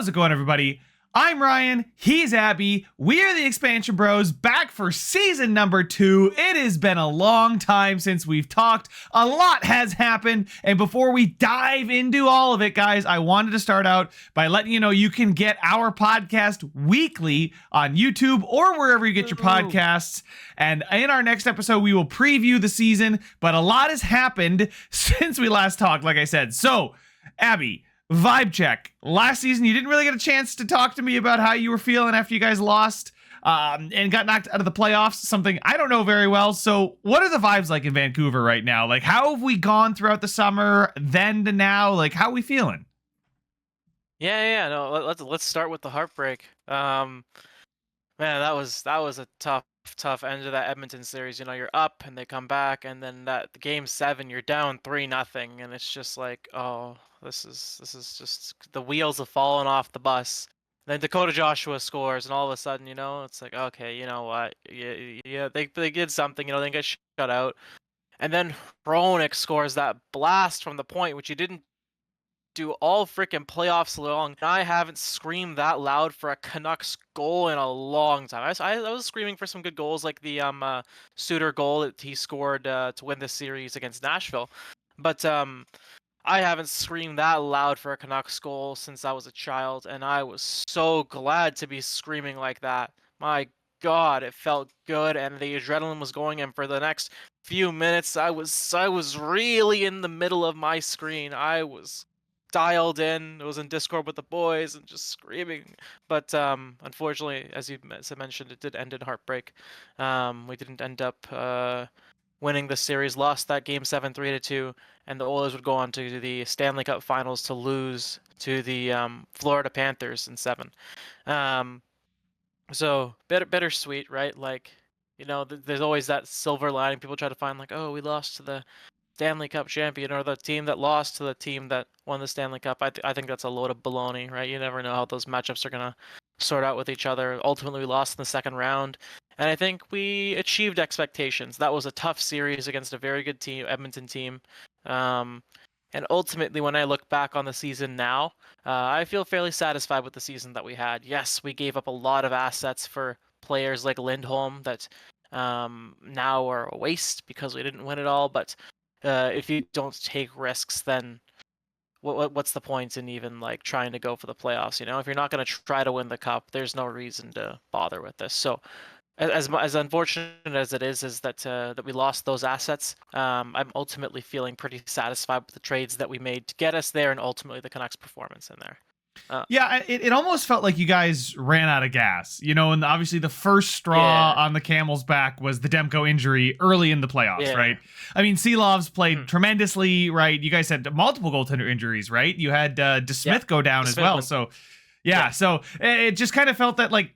How's it going, everybody? I'm Ryan, he's Abby, we are the Expansion Bros, back for season number 2. It has been a long time since we've talked, a lot has happened, and before we dive into all of it, guys, I wanted to start out by letting you know you can get our podcast weekly on YouTube or wherever you get your podcasts, and in our next episode, we will preview the season, but a lot has happened since we last talked, like I said. So, Abby, vibe check. Last season, you didn't really get a chance to talk to me about how you were feeling after you guys lost and got knocked out of the playoffs, something I don't know very well. So what are the vibes like in Vancouver right now? Like, how have we gone throughout the summer, then to now? Like, how are we feeling? Yeah. No, let's start with the heartbreak. Man, that was a tough end of that Edmonton series. You know, you're up and they come back, and then that game 7, you're down 3-0, and it's just like, oh, this is just the wheels have fallen off the bus. Then Dakota Joshua scores, and all of a sudden, you know, it's like, okay, you know what? Yeah, they did something. You know, they get shut out, and then Hronek scores that blast from the point, which he didn't do all freaking playoffs long. I haven't screamed that loud for a Canucks goal in a long time. I was screaming for some good goals, like the Suter goal that he scored to win this series against Nashville, but I haven't screamed that loud for a Canucks goal since I was a child, and I was so glad to be screaming like that. My God, it felt good, and the adrenaline was going. And for the next few minutes, I was really in the middle of my screen. I was dialed in. I was in Discord with the boys and just screaming. But unfortunately, as you mentioned, it did end in heartbreak. We didn't end up winning the series, lost that game 7 3-2, and the Oilers would go on to the Stanley Cup Finals to lose to the Florida Panthers in 7. So bittersweet, right? Like, you know, there's always that silver lining. People try to find, like, oh, we lost to the Stanley Cup champion, or the team that lost to the team that won the Stanley Cup. I think that's a load of baloney, right? You never know how those matchups are gonna sort out with each other. Ultimately, we lost in the second round, and I think we achieved expectations. That was a tough series against a very good team, Edmonton team. And ultimately, when I look back on the season now, I feel fairly satisfied with the season that we had. Yes, we gave up a lot of assets for players like Lindholm that now are a waste because we didn't win it all. But if you don't take risks, then what's the point in even like trying to go for the playoffs? You know, if you're not going to try to win the cup, there's no reason to bother with this. So, as unfortunate as it is that we lost those assets, I'm ultimately feeling pretty satisfied with the trades that we made to get us there, and ultimately the Canucks' performance in there. Yeah, it almost felt like you guys ran out of gas, you know, and obviously the first straw on the camel's back was the Demko injury early in the playoffs, right? I mean, Seelov's played tremendously, right? You guys had multiple goaltender injuries, right? You had DeSmith go down as well. So, so it just kind of felt that, like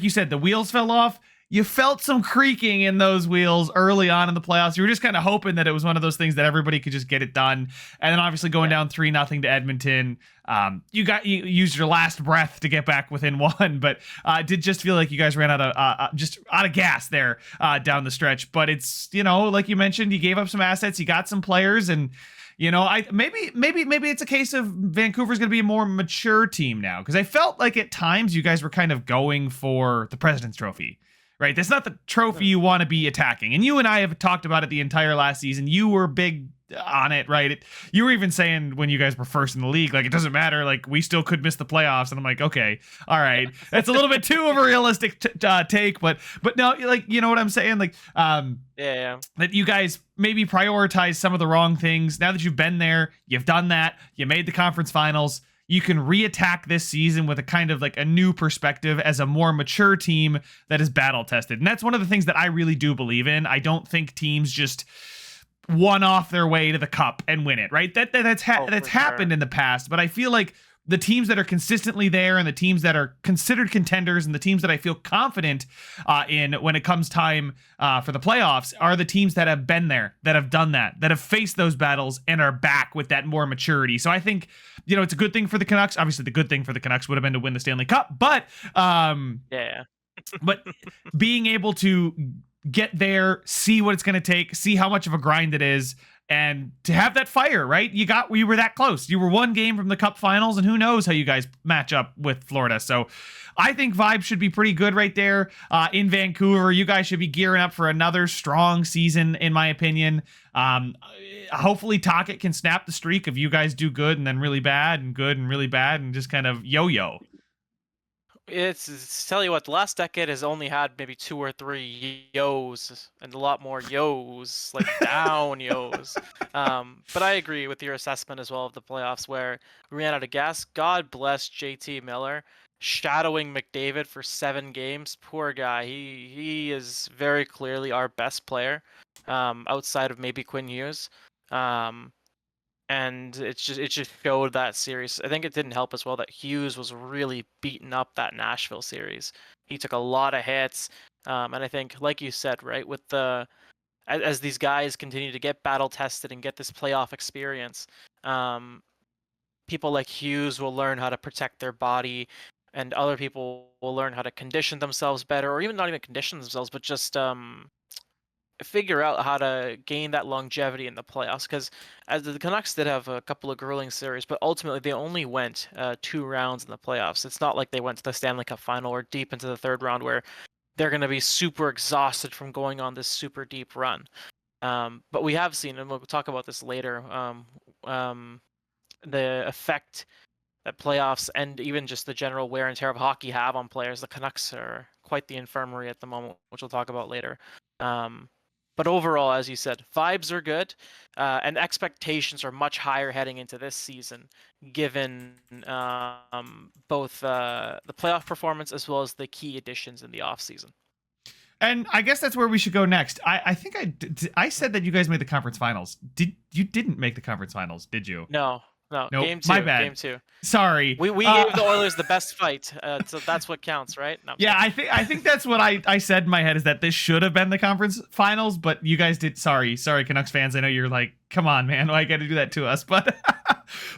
you said, the wheels fell off. You felt some creaking in those wheels early on in the playoffs. You were just kind of hoping that it was one of those things that everybody could just get it done. And then obviously going down 3-0 to Edmonton, you used your last breath to get back within 1, but it did just feel like you guys ran out of gas there down the stretch. But it's, you know, like you mentioned, you gave up some assets, you got some players, and you know, maybe it's a case of Vancouver's going to be a more mature team now, because I felt like at times you guys were kind of going for the President's Trophy. Right, that's not the trophy you want to be attacking. And you and I have talked about it the entire last season. You were big on it, right? You were even saying when you guys were first in the league, like, it doesn't matter, like, we still could miss the playoffs. And I'm like, okay, all right, that's a little bit too of a realistic take, but no, like, you know what I'm saying? Like, that you guys maybe prioritize some of the wrong things. Now that you've been there, you've done that, you made the conference finals. You can reattack this season with a kind of like a new perspective as a more mature team that is battle tested. And that's one of the things that I really do believe in. I don't think teams just one off their way to the cup and win it, right? That's happened in the past, but I feel like the teams that are consistently there and the teams that are considered contenders and the teams that I feel confident in when it comes time for the playoffs are the teams that have been there, that have done that have faced those battles and are back with that more maturity. So I think, you know, it's a good thing for the Canucks. Obviously, the good thing for the Canucks would have been to win the Stanley Cup, but but being able to get there, see what it's going to take, see how much of a grind it is, And to have that fire, right? We were that close. You were one game from the Cup Finals, and who knows how you guys match up with Florida. So I think vibes should be pretty good right there in Vancouver. You guys should be gearing up for another strong season, in my opinion. Hopefully Tocchet can snap the streak of you guys do good and then really bad and good and really bad and just kind of yo-yo. It's tell you what, the last decade has only had maybe 2 or 3 yos and a lot more yos, like down yos. But I agree with your assessment as well of the playoffs where we ran out of gas. God bless JT Miller shadowing McDavid for 7 games. Poor guy. He is very clearly our best player, outside of maybe Quinn Hughes. And it just showed that series. I think it didn't help as well that Hughes was really beating up that Nashville series. He took a lot of hits, and I think, like you said, right, with as these guys continue to get battle tested and get this playoff experience, people like Hughes will learn how to protect their body, and other people will learn how to condition themselves better, or even not even condition themselves, but just figure out how to gain that longevity in the playoffs. Because as the Canucks did have a couple of grueling series, but ultimately they only went 2 rounds in the playoffs. It's not like they went to the Stanley Cup final or deep into the 3rd round where they're going to be super exhausted from going on this super deep run. But we have seen, and we'll talk about this later, the effect that playoffs and even just the general wear and tear of hockey have on players. The Canucks are quite the infirmary at the moment, which we'll talk about later. But overall, as you said, vibes are good, and expectations are much higher heading into this season, given both the playoff performance as well as the key additions in the offseason. And I guess that's where we should go next. I think I said that you guys made the conference finals. You didn't make the conference finals, did you? No. Nope, Game 2. my bad. Game 2. Sorry. We gave the Oilers the best fight, so that's what counts, right? No. Yeah, I think that's what I said in my head is that this should have been the conference finals, but you guys did. Sorry, Canucks fans. I know you're like, come on, man, why you got to do that to us? But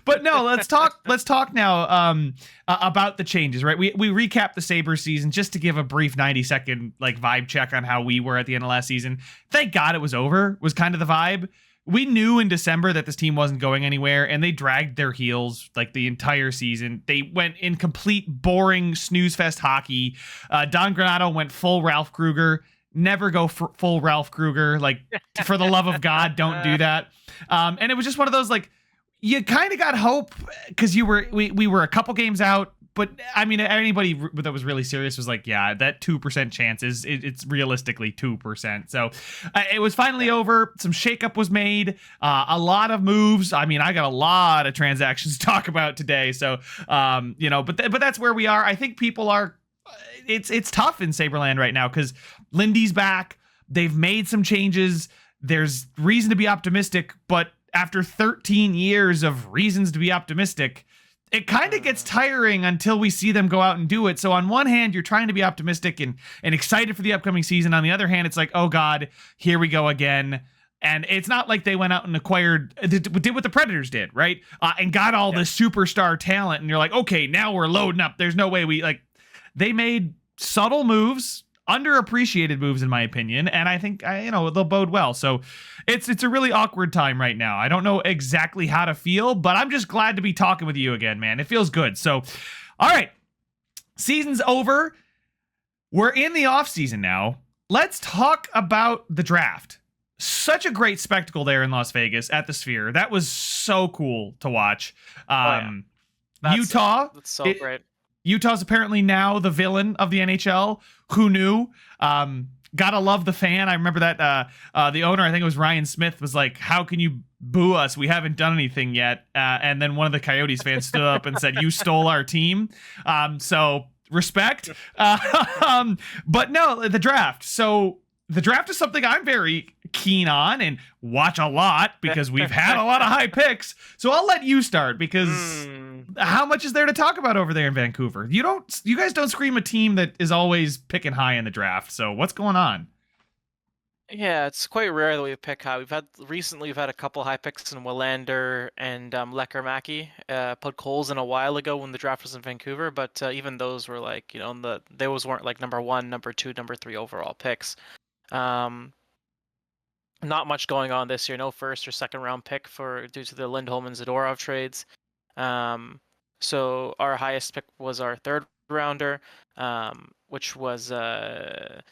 but no, let's talk now about the changes, right? We recapped the Sabres season just to give a brief 90-second like vibe check on how we were at the end of last season. Thank God it was over. Was kind of the vibe. We knew in December that this team wasn't going anywhere, and they dragged their heels like the entire season. They went in complete boring snooze fest hockey. Don Granato went full Ralph Kruger. Never go full Ralph Kruger. Like, for the love of God, don't do that. And it was just one of those, like, you kind of got hope because we were a couple games out. But I mean, anybody that was really serious was like, yeah, that 2% chance it's realistically 2%. So it was finally over. Some shakeup was made. A lot of moves. I mean, I got a lot of transactions to talk about today. So, but that's where we are. I think people are. It's tough in Saberland right now because Lindy's back. They've made some changes. There's reason to be optimistic, but after 13 years of reasons to be optimistic, it kind of gets tiring until we see them go out and do it. So on one hand, you're trying to be optimistic and excited for the upcoming season. On the other hand, it's like, oh God, here we go again. And it's not like they went out and did what the Predators did, right? And got all this superstar talent. And you're like, okay, now we're loading up. There's no way they made subtle moves, underappreciated moves in my opinion, and I think they'll bode well. So it's a really awkward time right now. I don't know exactly how to feel, but I'm just glad to be talking with you again, man. It feels good. So all right, season's over. We're in the off season now. Let's talk about the draft. Such a great spectacle there in Las Vegas at the Sphere. That was so cool to watch. Utah, that's so great. Utah's apparently now the villain of the NHL. Who knew? Gotta love the fan. I remember that the owner, I think it was Ryan Smith, was like, how can you boo us? We haven't done anything yet. And then one of the Coyotes fans stood up and said, you stole our team. So respect. But no, the draft. So the draft is something I'm very keen on and watch a lot because we've had a lot of high picks. So I'll let you start because how much is there to talk about over there in Vancouver? You guys don't scream a team that is always picking high in the draft. So what's going on? Yeah, it's quite rare that we pick high. We've had a couple high picks in Willander and Lecker-Mackey. Put Coles in a while ago when the draft was in Vancouver, but even those were like, those weren't like number 1, number 2, number 3 overall picks. Not much going on this year. No first or second round pick due to the Lindholm and Zadorov trades. So our highest pick was our third rounder, which was Melvin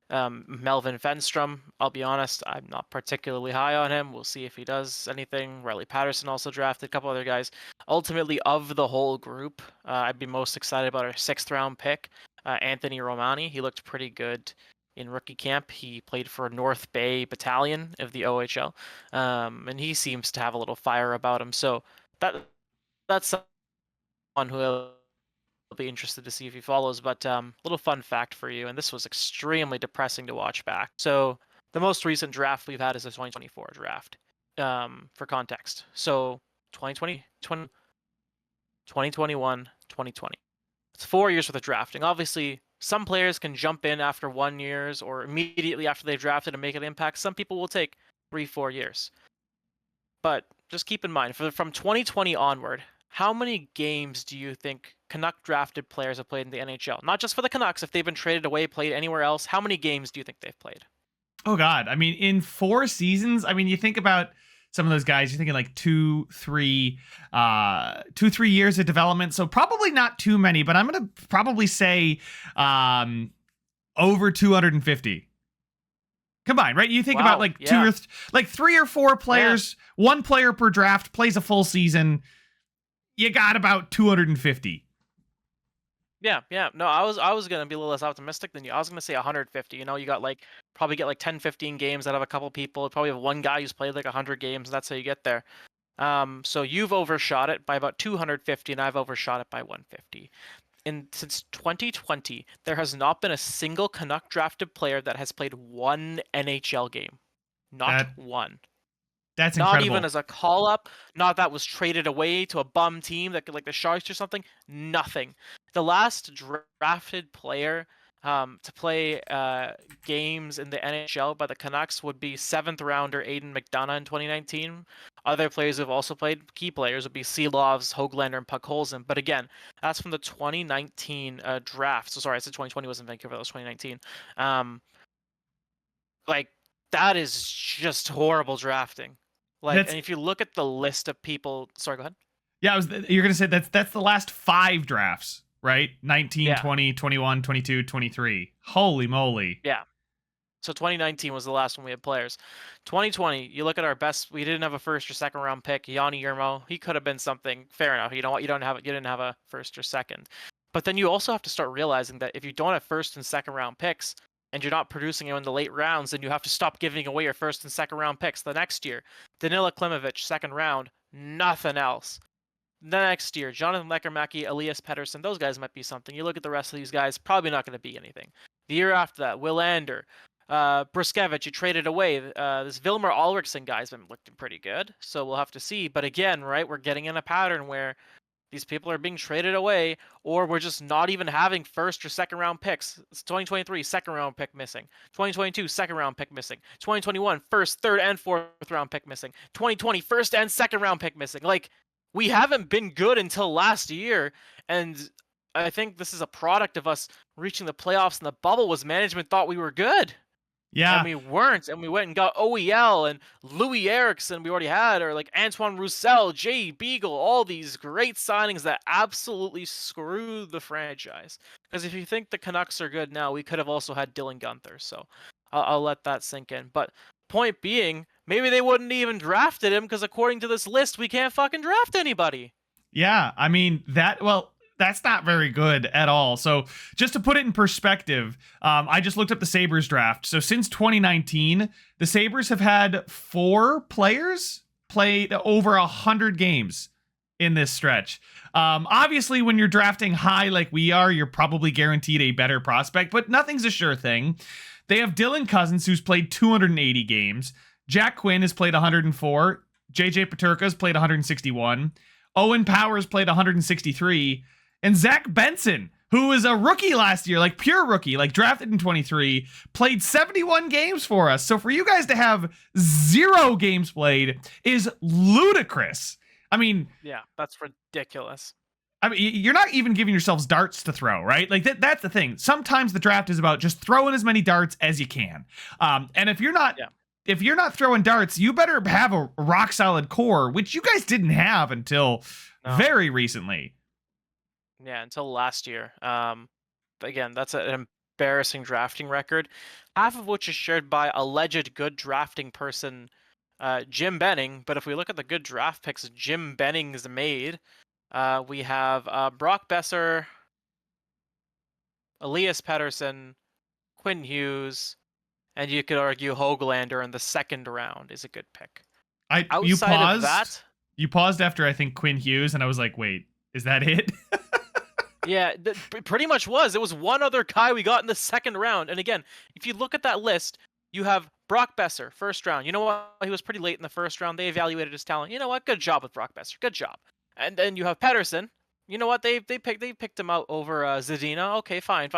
Fenstrom. I'll be honest, I'm not particularly high on him. We'll see if he does anything. Riley Patterson also drafted, a couple other guys. Ultimately, of the whole group, I'd be most excited about our sixth round pick, Anthony Romani. He looked pretty good in rookie camp. He played for North Bay Battalion of the OHL, and he seems to have a little fire about him. So that's someone who I'll be interested to see if he follows. But little fun fact for you, and this was extremely depressing to watch back. So the most recent draft we've had is the 2024 draft. For context, so 2020, 2021, 2020. It's 4 years worth of drafting. Obviously, some players can jump in after 1 year or immediately after they've drafted and make an impact. Some people will take 3-4 years. But just keep in mind, from 2020 onward, how many games do you think Canuck drafted players have played in the NHL? Not just for the Canucks, if they've been traded away, played anywhere else, how many games do you think they've played? Oh God. I mean, in 4 seasons, I mean, you think about some of those guys, you're thinking like 2-3 years of development. So probably not too many, but I'm going to probably say over 250 combined, right? You think about like like 3 or 4 players, 1 player per draft plays a full season. You got about 250. Yeah. No, I was gonna be a little less optimistic than you. I was gonna say 150. You know, you got probably get 10, 15 games out of a couple people. Probably have one guy who's played 100 games. That's how you get there. So you've overshot it by about 250, and I've overshot it by 150. And since 2020, there has not been a single Canuck drafted player that has played 1 NHL game. Not one. That's not incredible. Even as a call-up, not that was traded away to a bum team that could, like the Sharks or something. Nothing. The last drafted player to play games in the NHL by the Canucks would be 7th rounder Aiden McDonough in 2019. Other players who have also played, key players, would be Seelovs, Höglander, and Puckholzen. But again, that's from the 2019 draft. So sorry, I said 2020 was in Vancouver. That was 2019. That is just horrible drafting. And if you look at the list of people, sorry, go ahead. Yeah, you're gonna say that's the last 5 drafts, right? 19, 20, 21, 22, 23. Holy moly. Yeah. So 2019 was the last one we had players. 2020, you look at our best. We didn't have a first or second round pick. Yanni Yermo, he could have been something. Fair enough. You know what? You didn't have a first or second. But then you also have to start realizing that if you don't have first and second round picks, and you're not producing them in the late rounds, then you have to stop giving away your first and second round picks the next year. Danila Klimovich, second round, nothing else. The next year, Jonathan Lekermacki, Elias Pettersson, those guys might be something. You look at the rest of these guys, probably not going to be anything. The year after that, Willander, Bruskevich, you traded away. This Vilmar Ulriksson guy's been looking pretty good, so we'll have to see. But again, right, we're getting in a pattern where these people are being traded away, or we're just not even having first or second round picks. It's 2023, second round pick missing. 2022, second round pick missing. 2021, first, third, and fourth round pick missing. 2020, first and second round pick missing. We haven't been good until last year, and I think this is a product of us reaching the playoffs, and the bubble was management thought we were good. Yeah. And we weren't, and we went and got OEL and Louis Eriksson we already had, or Antoine Roussel, Jay Beagle, all these great signings that absolutely screw the franchise. Because if you think the Canucks are good now, we could have also had Dylan Guenther, so I'll let that sink in. But point being, maybe they wouldn't even drafted him, because according to this list, we can't fucking draft anybody. Yeah, I mean, that's not very good at all. So just to put it in perspective, I just looked up the Sabres draft. So since 2019, the Sabres have had 4 players played over 100 games in this stretch. Obviously, when you're drafting high like we are, you're probably guaranteed a better prospect, but nothing's a sure thing. They have Dylan Cousins, who's played 280 games. Jack Quinn has played 104. JJ Peterka's played 161. Owen Powers played 163. And Zach Benson, who was a rookie last year, pure rookie, drafted in 23, played 71 games for us. So for you guys to have 0 games played is ludicrous. I mean... Yeah, that's ridiculous. I mean, you're not even giving yourselves darts to throw, right? That's the thing. Sometimes the draft is about just throwing as many darts as you can. And if you're not if you're not throwing darts, you better have a rock solid core, which you guys didn't have until very recently. Yeah, until last year. Again, that's an embarrassing drafting record, half of which is shared by alleged good drafting person Jim Benning. But if we look at the good draft picks Jim Benning's made, we have Brock Besser, Elias Pettersson, Quinn Hughes, and you could argue Hoglander in the second round is a good pick. Outside of that, you paused after I think Quinn Hughes, and I was like, wait, is that it? Yeah, pretty much was. It was one other guy we got in the second round. And again, if you look at that list, you have Brock Besser, first round. You know what? He was pretty late in the first round. They evaluated his talent. You know what? Good job with Brock Besser. Good job. And then you have Pettersson. You know what? They picked him out over Zadina. Okay, fine.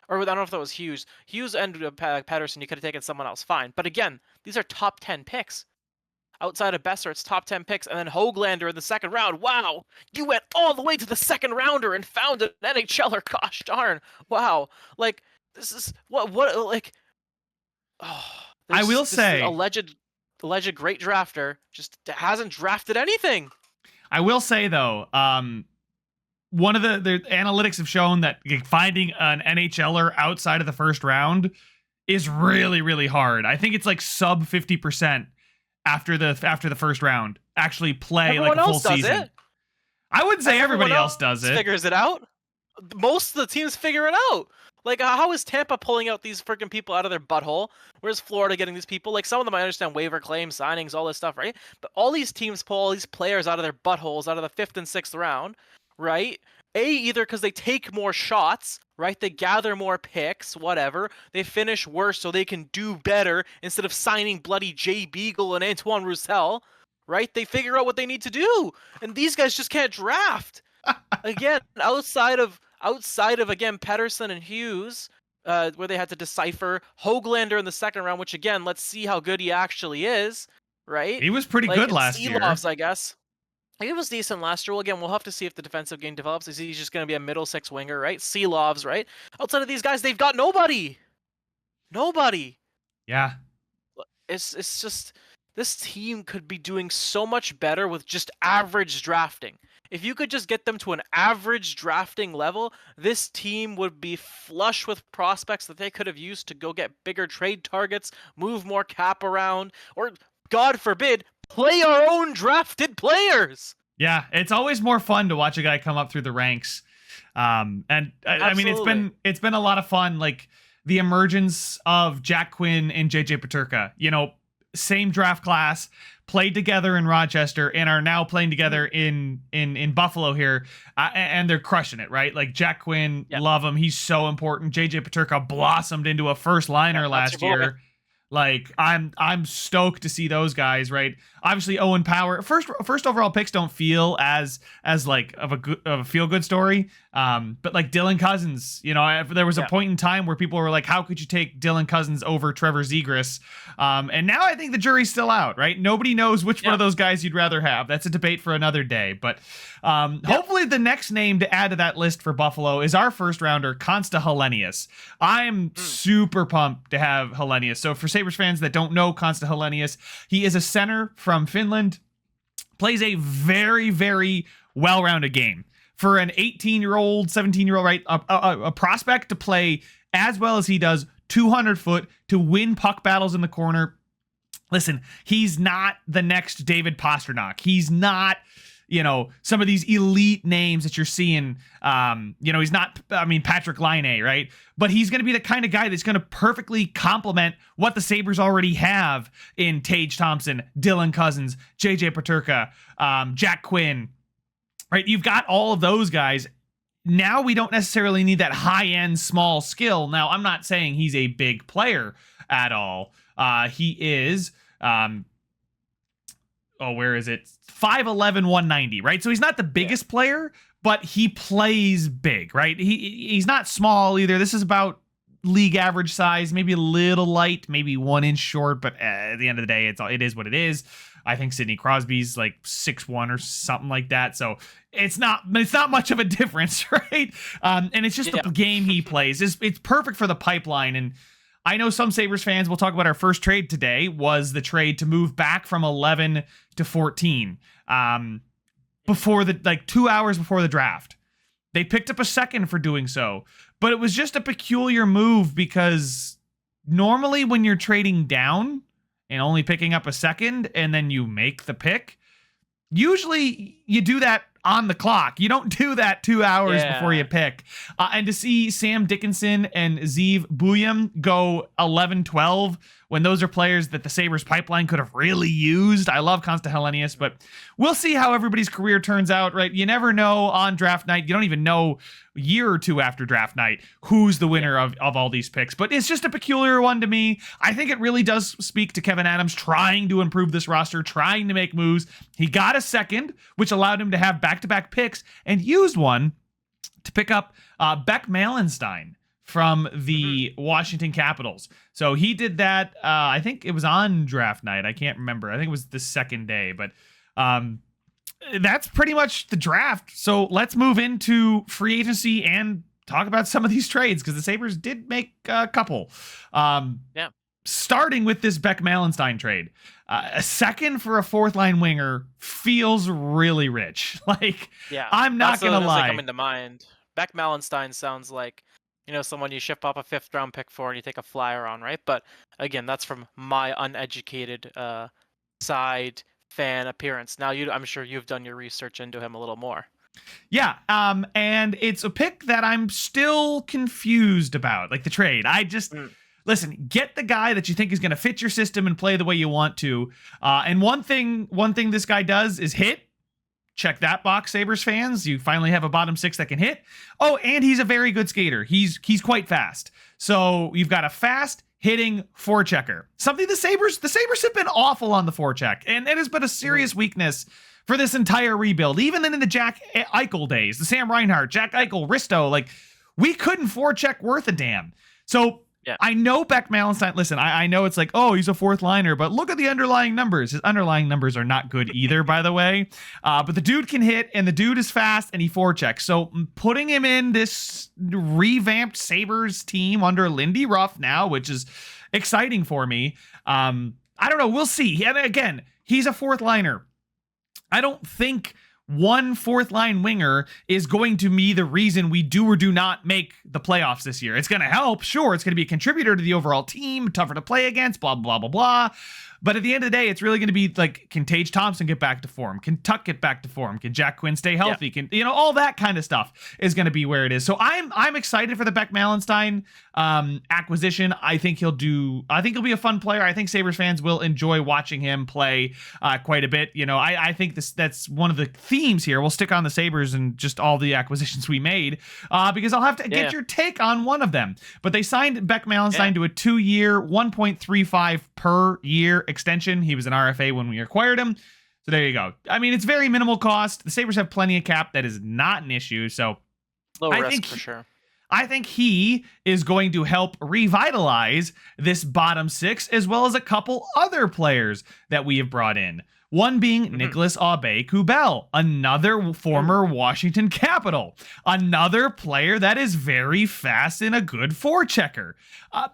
Or I don't know if that was Hughes. Hughes and Pettersson, you could have taken someone else. Fine. But again, these are top 10 picks. Outside of Besser, it's top 10 picks, and then Hoglander in the second round. Wow, you went all the way to the second rounder and found an NHLer. Gosh darn, wow! Like this is what like. Oh, I will say, alleged great drafter just hasn't drafted anything. I will say though, one of the analytics have shown that finding an NHLer outside of the first round is really, really hard. I think it's like sub 50%. After the first round, actually play everyone like a full else does season. It. I wouldn't say everybody else does it. Figures it out. Most of the teams figure it out. Like, how is Tampa pulling out these freaking people out of their butthole? Where's Florida getting these people? Like, some of them I understand waiver claims, signings, all this stuff, right? But all these teams pull all these players out of their buttholes out of the 5th and 6th round, right? Either because they take more shots, right? They gather more picks, whatever. They finish worse so they can do better instead of signing bloody Jay Beagle and Antoine Roussel, right? They figure out what they need to do, and these guys just can't draft. Again, outside of again Pettersson and Hughes, where they had to decipher Hoglander in the second round, which again, let's see how good he actually is, right? He was pretty good last year. I guess. He was decent last year. Well, again, we'll have to see if the defensive game develops. Is he just going to be a middle six winger, right? Seelovs, right? Outside of these guys, they've got nobody. Nobody. Yeah. It's just this team could be doing so much better with just average drafting. If you could just get them to an average drafting level, this team would be flush with prospects that they could have used to go get bigger trade targets, move more cap around, or God forbid, play our own drafted players. Yeah, it's always more fun to watch a guy come up through the ranks. I mean, it's been a lot of fun, like the emergence of Jack Quinn and JJ Peterka. You know, same draft class, played together in Rochester, and are now playing together in Buffalo here, and they're crushing it, right? Like Jack Quinn, love him, he's so important. JJ Peterka blossomed into a first liner last year. Like I'm stoked to see those guys, right? Obviously, Owen Power, first overall picks don't feel as like of a feel good story. But like Dylan Cousins, you know, there was a point in time where people were like, how could you take Dylan Cousins over Trevor Zegras? And now I think the jury's still out, right? Nobody knows which one of those guys you'd rather have. That's a debate for another day. But hopefully the next name to add to that list for Buffalo is our first rounder, Konsta Helenius. I am super pumped to have Helenius. So for Sabres fans that don't know Konsta Helenius, he is a center from Finland, plays a very, very well-rounded game. For an 18-year-old, 17-year-old, right, a prospect to play as well as he does, 200 foot, to win puck battles in the corner. Listen, he's not the next David Pastrnak. He's not, you know, some of these elite names that you're seeing. You know, he's not, I mean, Patrick Laine, right? But he's going to be the kind of guy that's going to perfectly complement what the Sabres already have in Tage Thompson, Dylan Cousins, JJ Peterka, Jack Quinn, right? You've got all of those guys. Now we don't necessarily need that high-end small skill. Now, I'm not saying he's a big player at all. He is, where is it? 5'11", 190, right? So he's not the biggest player, but he plays big, right? He's not small either. This is about league average size, maybe a little light, maybe 1 inch short, but at the end of the day, it is what it is. I think Sidney Crosby's like 6'1" or something like that. So it's not much of a difference, right? And it's just the game he plays. It's perfect for the pipeline. And I know some Sabres fans will talk about our first trade today was the trade to move back from 11 to 14 before 2 hours before the draft. They picked up a second for doing so, but it was just a peculiar move because normally when you're trading down and only picking up a second and then you make the pick, usually you do that on the clock. You don't do that 2 hours before you pick. And to see Sam Dickinson and Zeev Buyam go 11-12 when those are players that the Sabres pipeline could have really used. I love Konsta-Helenius, but we'll see how everybody's career turns out, right? You never know on draft night. You don't even know a year or two after draft night who's the winner of all these picks. But it's just a peculiar one to me. I think it really does speak to Kevyn Adams trying to improve this roster, trying to make moves. He got a second, which allowed him to have back-to-back picks, and used one to pick up Beck Malenstein from the Washington Capitals. So he did that. I think it was on draft night. I can't remember. I think it was the second day, but that's pretty much the draft. So let's move into free agency and talk about some of these trades, because the Sabres did make a couple. Starting with this Beck Malenstein trade. A second for a fourth line winger feels really rich. I'm not going to lie. Coming to mind. Beck Malenstein sounds like, someone you ship off a 5th round pick for and you take a flyer on, right? But again, that's from my uneducated side fan appearance. Now, I'm sure you've done your research into him a little more. Yeah, and it's a pick that I'm still confused about, the trade. I just... Listen, get the guy that you think is going to fit your system and play the way you want to. And one thing this guy does is hit. Check that box, Sabres fans. You finally have a bottom six that can hit. Oh, and he's a very good skater. He's quite fast. So you've got a fast hitting forechecker. Something the Sabres have been awful on the forecheck, and it has been a serious weakness for this entire rebuild. Even in the Jack Eichel days, the Sam Reinhart, Jack Eichel, Risto, we couldn't forecheck worth a damn. So. Yeah. I know Beck Malenstein. Listen, I know it's he's a fourth liner, but look at the underlying numbers. His underlying numbers are not good either, by the way. But the dude can hit, and the dude is fast, and he forechecks. So putting him in this revamped Sabres team under Lindy Ruff now, which is exciting for me. I don't know. We'll see. And again, he's a fourth liner. I don't think one fourth line winger is going to be the reason we do or do not make the playoffs this year. It's going to help. Sure, it's going to be a contributor to the overall team, tougher to play against, blah, blah, blah, blah. But at the end of the day, it's really going to be can Tage Thompson get back to form? Can Tuck get back to form? Can Jack Quinn stay healthy? Can all that kind of stuff is going to be where it is. So I'm excited for the Beck Malenstein acquisition. I think he'll be a fun player. I think Sabres fans will enjoy watching him play quite a bit. I think that's one of the themes here. We'll stick on the Sabres and just all the acquisitions we made because I'll have to get your take on one of them. But they signed Beck Malenstein to a 2-year, $1.35 per year extension. He was an RFA when we acquired him. So there you go. I mean, it's very minimal cost. The Sabres have plenty of cap. That is not an issue. So low risk for sure. I think he is going to help revitalize this bottom six, as well as a couple other players that we have brought in. One being Nicholas Aube-Kubel, another former Washington Capital, another player that is very fast and a good forechecker.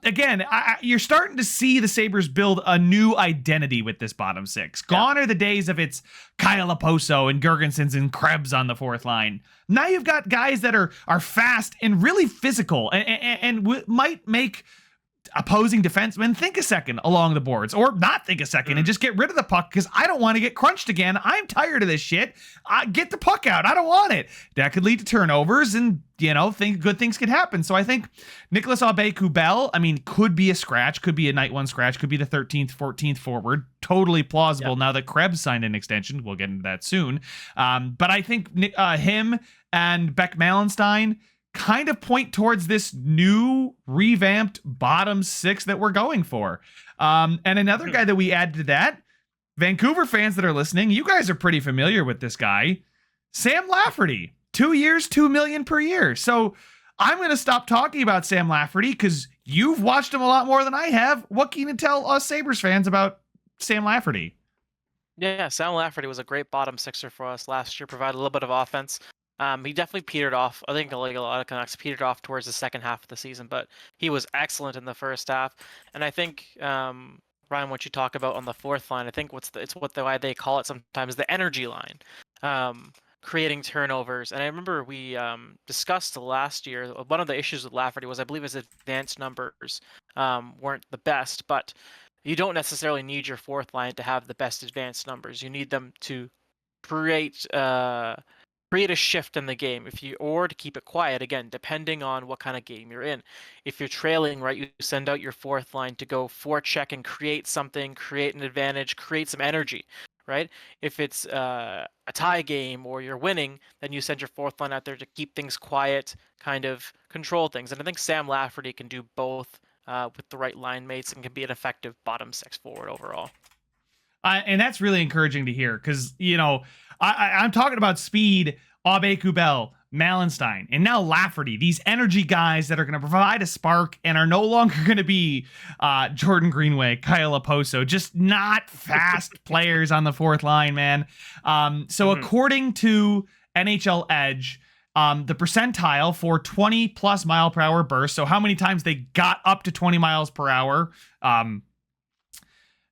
Again, you're starting to see the Sabres build a new identity with this bottom six. Gone are the days of it's Kyle Oposo and Gergensons and Krebs on the fourth line. Now you've got guys that are fast and really physical and might make opposing defensemen think a second along the boards, or not think a second and just get rid of the puck because I don't want to get crunched again. I'm tired of this shit. Get the puck out. I don't want it. That could lead to turnovers and, think good things could happen. So I think Nicholas Aube-Kubel, could be a scratch, could be a night one scratch, could be the 13th, 14th forward. Totally plausible now that Krebs signed an extension. We'll get into that soon. But I think him and Beck Malenstein kind of point towards this new revamped bottom six that we're going for. And another guy that we add to that, Vancouver fans that are listening, you guys are pretty familiar with this guy, Sam Lafferty. 2 years, $2 million per year. So I'm going to stop talking about Sam Lafferty because you've watched him a lot more than I have. What can you tell us Sabres fans about Sam Lafferty? Yeah, Sam Lafferty was a great bottom sixer for us last year, provided a little bit of offense. He definitely petered off. I think like a lot of Canucks petered off towards the second half of the season, but he was excellent in the first half. And I think Ryan, what you talk about on the fourth line, I think why they call it sometimes the energy line, creating turnovers. And I remember we discussed last year one of the issues with Lafferty was I believe his advanced numbers weren't the best, but you don't necessarily need your fourth line to have the best advanced numbers. You need them to create create a shift in the game or to keep it quiet, again, depending on what kind of game you're in. If you're trailing, right, you send out your fourth line to go forecheck and create something, create an advantage, create some energy, right? If it's a tie game or you're winning, then you send your fourth line out there to keep things quiet, kind of control things. And I think Sam Lafferty can do both with the right line mates and can be an effective bottom six forward overall. And that's really encouraging to hear because, I'm talking about speed, Abe Kubel, Malenstein, and now Lafferty, these energy guys that are going to provide a spark and are no longer going to be Jordan Greenway, Kyle Oposo, just not fast players on the fourth line, man. So according to NHL Edge, the percentile for 20 plus mile per hour bursts, so how many times they got up to 20 miles per hour,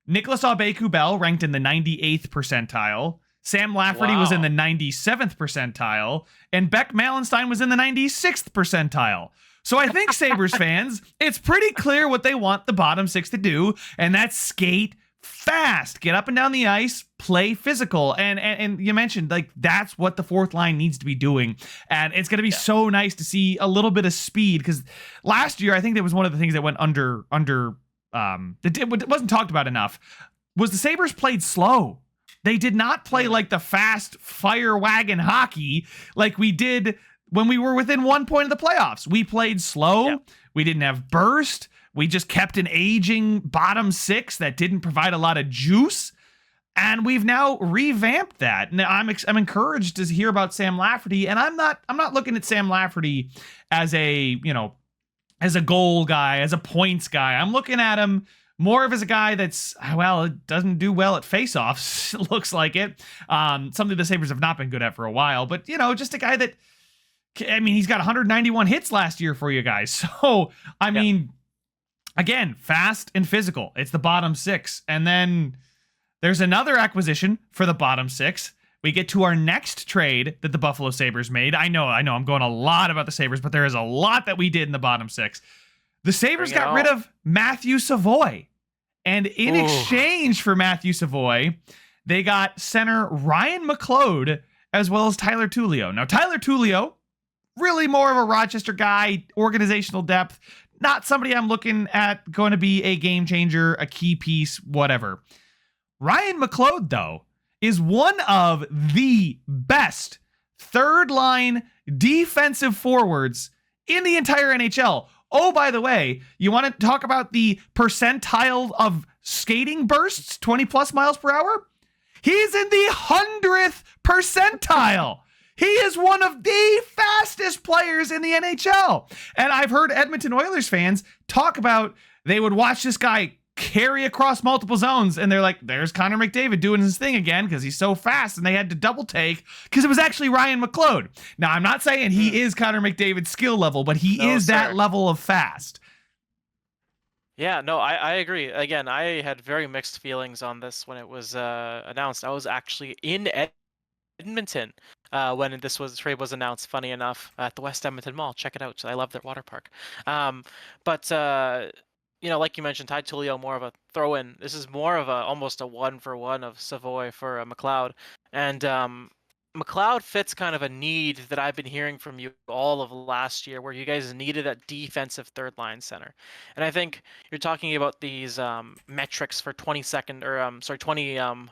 Nicholas Aube-Kubel ranked in the 98th percentile. Sam Lafferty was in the 97th percentile. And Beck Malenstein was in the 96th percentile. So I think Sabres fans, it's pretty clear what they want the bottom six to do, and that's skate fast, get up and down the ice, play physical. And you mentioned, like, that's what the fourth line needs to be doing. And it's going to be so nice to see a little bit of speed, because last year, I think that was one of the things that went under it wasn't talked about enough, was the Sabres played slow. They did not play like the fast fire wagon hockey like we did when we were within 1 point of the playoffs. We played slow. Yep. We didn't have burst. We just kept an aging bottom six that didn't provide a lot of juice. And we've now revamped that. And I'm encouraged to hear about Sam Lafferty. And I'm not looking at Sam Lafferty as a goal guy, as a points guy. I'm looking at him more of as a guy that's, it doesn't do well at faceoffs. Looks like it. Something the Sabres have not been good at for a while. But, just a guy that, he's got 191 hits last year for you guys. So, again, fast and physical. It's the bottom six. And then there's another acquisition for the bottom six. We get to our next trade that the Buffalo Sabres made. I know, I'm going a lot about the Sabres, but there is a lot that we did in the bottom six. The Sabres got rid of Matthew Savoy. And in exchange for Matthew Savoy, they got center Ryan McLeod as well as Tyler Tullio. Now, Tyler Tullio, really more of a Rochester guy, organizational depth, not somebody I'm looking at going to be a game changer, a key piece, whatever. Ryan McLeod, though, is one of the best third-line defensive forwards in the entire NHL. Oh, by the way, you want to talk about the percentile of skating bursts, 20 plus miles per hour? He's in the 100th percentile. He is one of the fastest players in the NHL. And I've heard Edmonton Oilers fans talk about they would watch this guy carry across multiple zones, and they're like, there's Connor McDavid doing his thing again because he's so fast, and they had to double take because it was actually Ryan McLeod. Now, I'm not saying he is Connor McDavid's skill level, but he is that level of fast. Yeah, no, I agree. Again, I had very mixed feelings on this when it was announced. I was actually in Edmonton when trade was announced, funny enough, at the West Edmonton Mall. Check it out. I love their water park. Like you mentioned, Ty Tullio, more of a throw-in. This is more of almost a one-for-one of Savoy for McLeod. And McLeod fits kind of a need that I've been hearing from you all of last year, where you guys needed a defensive third-line center. And I think you're talking about these metrics for 20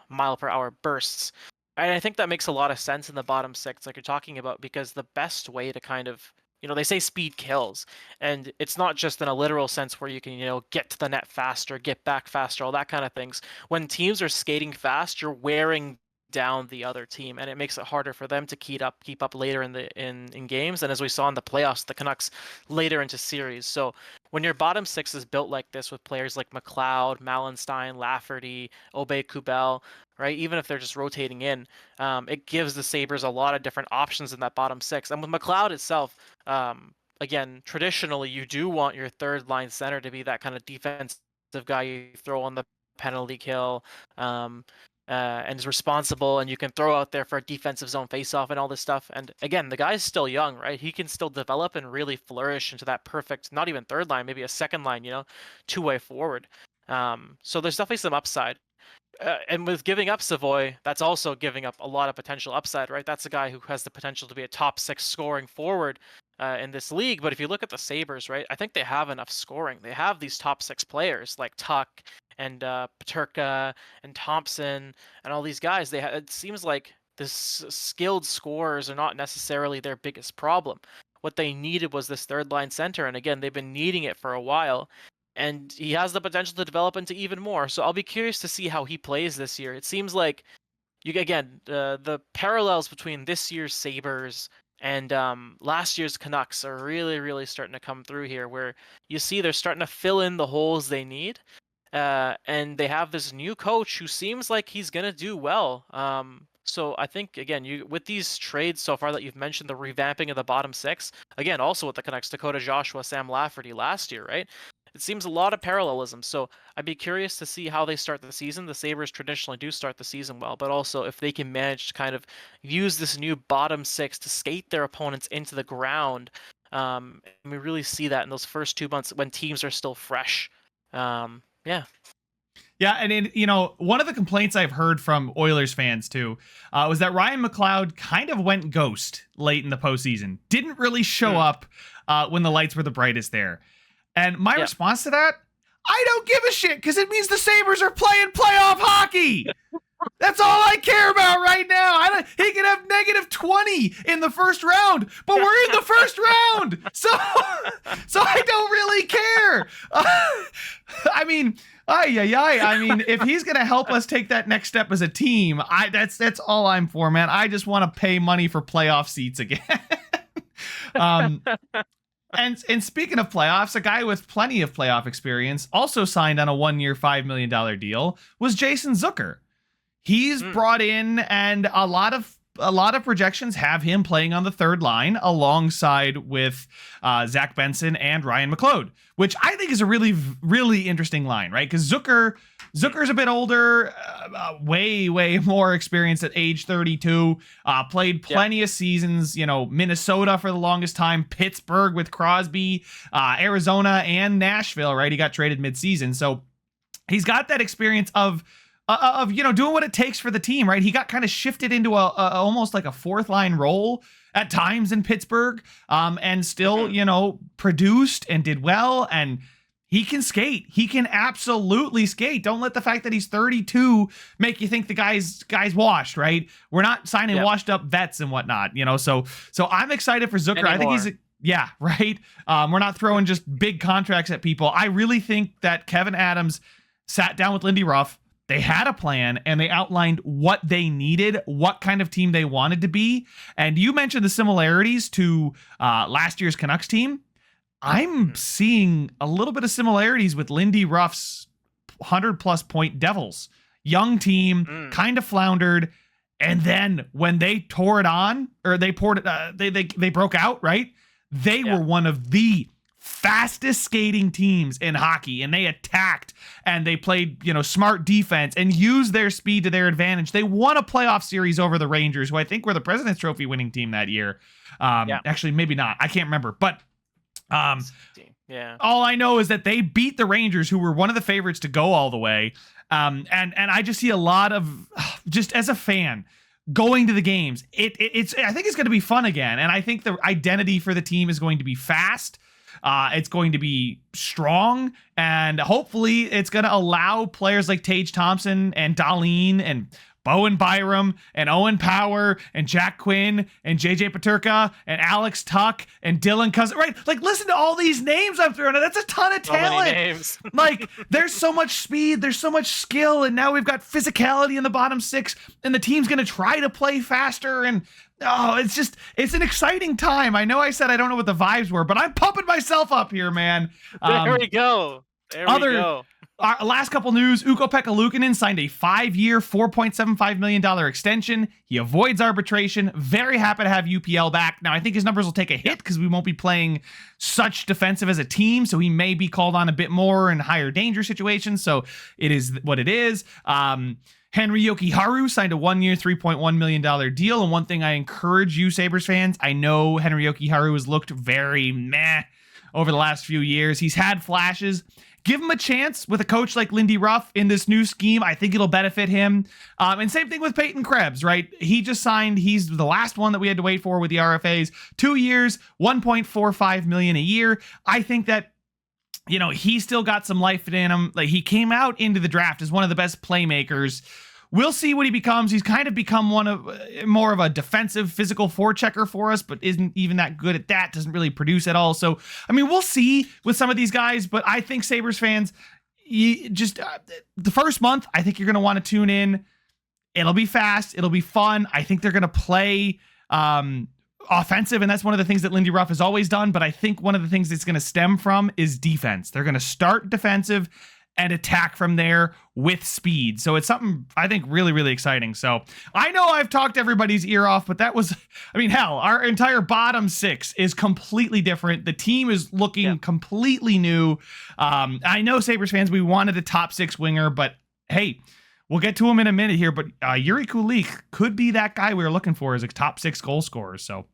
mile per hour bursts. And I think that makes a lot of sense in the bottom six, like you're talking about, because the best way to kind of, they say speed kills, and it's not just in a literal sense where you can, get to the net faster, get back faster, all that kind of things. When teams are skating fast, you're wearing down the other team, and it makes it harder for them to keep up later in games. And as we saw in the playoffs, the Canucks later into series. So when your bottom six is built like this with players like McLeod, Malenstein, Lafferty, Kubel, right? Even if they're just rotating in, it gives the Sabres a lot of different options in that bottom six. And with McLeod itself, again, traditionally you do want your third line center to be that kind of defensive guy you throw on the penalty kill. And is responsible, and you can throw out there for a defensive zone faceoff and all this stuff. And again, the guy's still young, right? He can still develop and really flourish into that perfect, not even third line, maybe a second line, two-way forward. So there's definitely some upside. And with giving up Savoy, that's also giving up a lot of potential upside, right? That's a guy who has the potential to be a top six scoring forward in this league. But if you look at the Sabres, right, I think they have enough scoring. They have these top six players like Tuck and Peterka and Thompson and all these guys. It seems like this skilled scorers are not necessarily their biggest problem. What they needed was this third line center, and again, they've been needing it for a while. And he has the potential to develop into even more. So I'll be curious to see how he plays this year. It seems like the parallels between this year's Sabres and last year's Canucks are really, really starting to come through here, where you see they're starting to fill in the holes they need. And they have this new coach who seems like he's going to do well. So I think, again, with these trades so far that you've mentioned, the revamping of the bottom six, again, also with the Canucks, Dakota Joshua, Sam Lafferty last year, right? It seems a lot of parallelism. So I'd be curious to see how they start the season. The Sabres traditionally do start the season well, but also if they can manage to kind of use this new bottom six to skate their opponents into the ground. And we really see that in those first 2 months when teams are still fresh. Yeah. Yeah, and one of the complaints I've heard from Oilers fans too was that Ryan McLeod kind of went ghost late in the postseason. Didn't really show up when the lights were the brightest there. And my response to that, I don't give a shit, because it means the Sabres are playing playoff hockey. That's all I care about right now. He can have -20 in the first round, but we're in the first round, so I don't really care. I mean, if he's gonna help us take that next step as a team, that's all I'm for, man. I just want to pay money for playoff seats again. And speaking of playoffs, a guy with plenty of playoff experience also signed on a 1-year, $5 million deal was Jason Zucker. He's brought in, and a lot of projections have him playing on the third line alongside with Zach Benson and Ryan McLeod, which I think is a really, really interesting line, right? Because Zucker's a bit older, way more experienced at age 32, played plenty of seasons, Minnesota for the longest time, Pittsburgh with Crosby, Arizona and Nashville, right? He got traded midseason. So he's got that experience of doing what it takes for the team, right? He got kind of shifted into a almost like a fourth line role at times in Pittsburgh, and still, produced and did well, and he can skate. He can absolutely skate. Don't let the fact that he's 32 make you think the guy's washed, right? We're not signing washed up vets and whatnot, So I'm excited for Zucker. I think he's right. We're not throwing just big contracts at people. I really think that Kevin Adams sat down with Lindy Ruff. They had a plan, and they outlined what they needed, what kind of team they wanted to be. And you mentioned the similarities to last year's Canucks team. I'm seeing a little bit of similarities with Lindy Ruff's 100+ point Devils. Young team, kind of floundered, and then when they tore it on, or they poured it, they broke out, right? They were one of the fastest skating teams in hockey, and they attacked and they played, smart defense and used their speed to their advantage. They won a playoff series over the Rangers, who I think were the President's Trophy winning team that year. Actually, maybe not. I can't remember, but all I know is that they beat the Rangers, who were one of the favorites to go all the way. And I just see a lot of, just as a fan, going to the games. I think it's going to be fun again. And I think the identity for the team is going to be fast. It's going to be strong, and hopefully it's going to allow players like Tage Thompson and Dahlin and Bowen Byram and Owen Power and Jack Quinn and JJ Peterka and Alex Tuck and Dylan Cousin, right? Like, listen to all these names I'm throwing out. That's a ton of talent. So many names. Like, there's so much speed, there's so much skill, and now we've got physicality in the bottom six, and the team's going to try to play faster. And it's an exciting time. I know I said I don't know what the vibes were, but I'm pumping myself up here, man. There we go. There we go. Last couple news, Ukko-Pekka Luukkonen signed a 5-year, $4.75 million extension. He avoids arbitration. Very happy to have UPL back. Now, I think his numbers will take a hit because we won't be playing such defensive as a team, so he may be called on a bit more in higher danger situations, so it is what it is. Henry Jokiharju signed a 1-year, $3.1 million deal, and one thing I encourage you Sabres fans, I know Henry Jokiharju has looked very meh over the last few years. He's had flashes. Give him a chance with a coach like Lindy Ruff in this new scheme. I think it'll benefit him. And same thing with Peyton Krebs, right? He just signed. He's the last one that we had to wait for with the RFAs. 2 years, $1.45 million a year. I think that, you know, he's still got some life in him. Like, he came out into the draft as one of the best playmakers. We'll see what he becomes. He's kind of become more of a defensive physical forechecker for us, but isn't even that good at that. Doesn't really produce at all. So, I mean, we'll see with some of these guys, but I think Sabres fans, the first month, I think you're going to want to tune in. It'll be fast. It'll be fun. I think they're going to play offensive, and that's one of the things that Lindy Ruff has always done, but I think one of the things it's going to stem from is defense. They're going to start defensive and attack from there with speed. So it's something I think really, really exciting. So I know I've talked everybody's ear off, but that was, I mean, hell, our entire bottom six is completely different. The team is looking completely new. I know Sabres fans, we wanted a top six winger, but hey, we'll get to him in a minute here. But Yuri Kulich could be that guy we were looking for as a top six goal scorer. So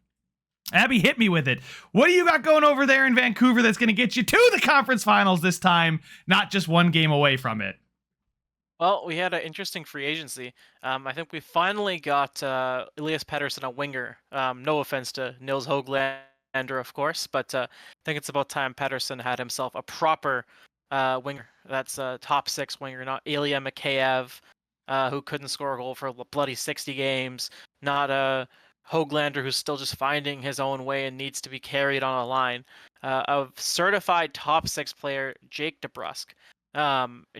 Abby, hit me with it. What do you got going over there in Vancouver that's going to get you to the conference finals this time, not just one game away from it? Well, we had an interesting free agency. I think we finally got Elias Pettersson, a winger. No offense to Nils Höglander, of course, but I think it's about time Pettersson had himself a proper winger. That's a top six winger, not Ilya Mikheyev, who couldn't score a goal for bloody 60 games, not a Höglander, who's still just finding his own way and needs to be carried on a line. A certified top six player, Jake DeBrusk.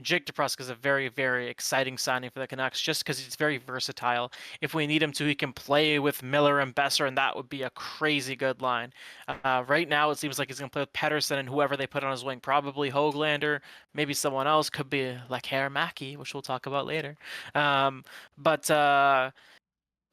Jake DeBrusk is a very, very exciting signing for the Canucks just because he's very versatile. If we need him to, he can play with Miller and Besser, and that would be a crazy good line. Right now, it seems like he's going to play with Pettersson and whoever they put on his wing. Probably Höglander, maybe someone else. Could be Laker Mackey, which we'll talk about later.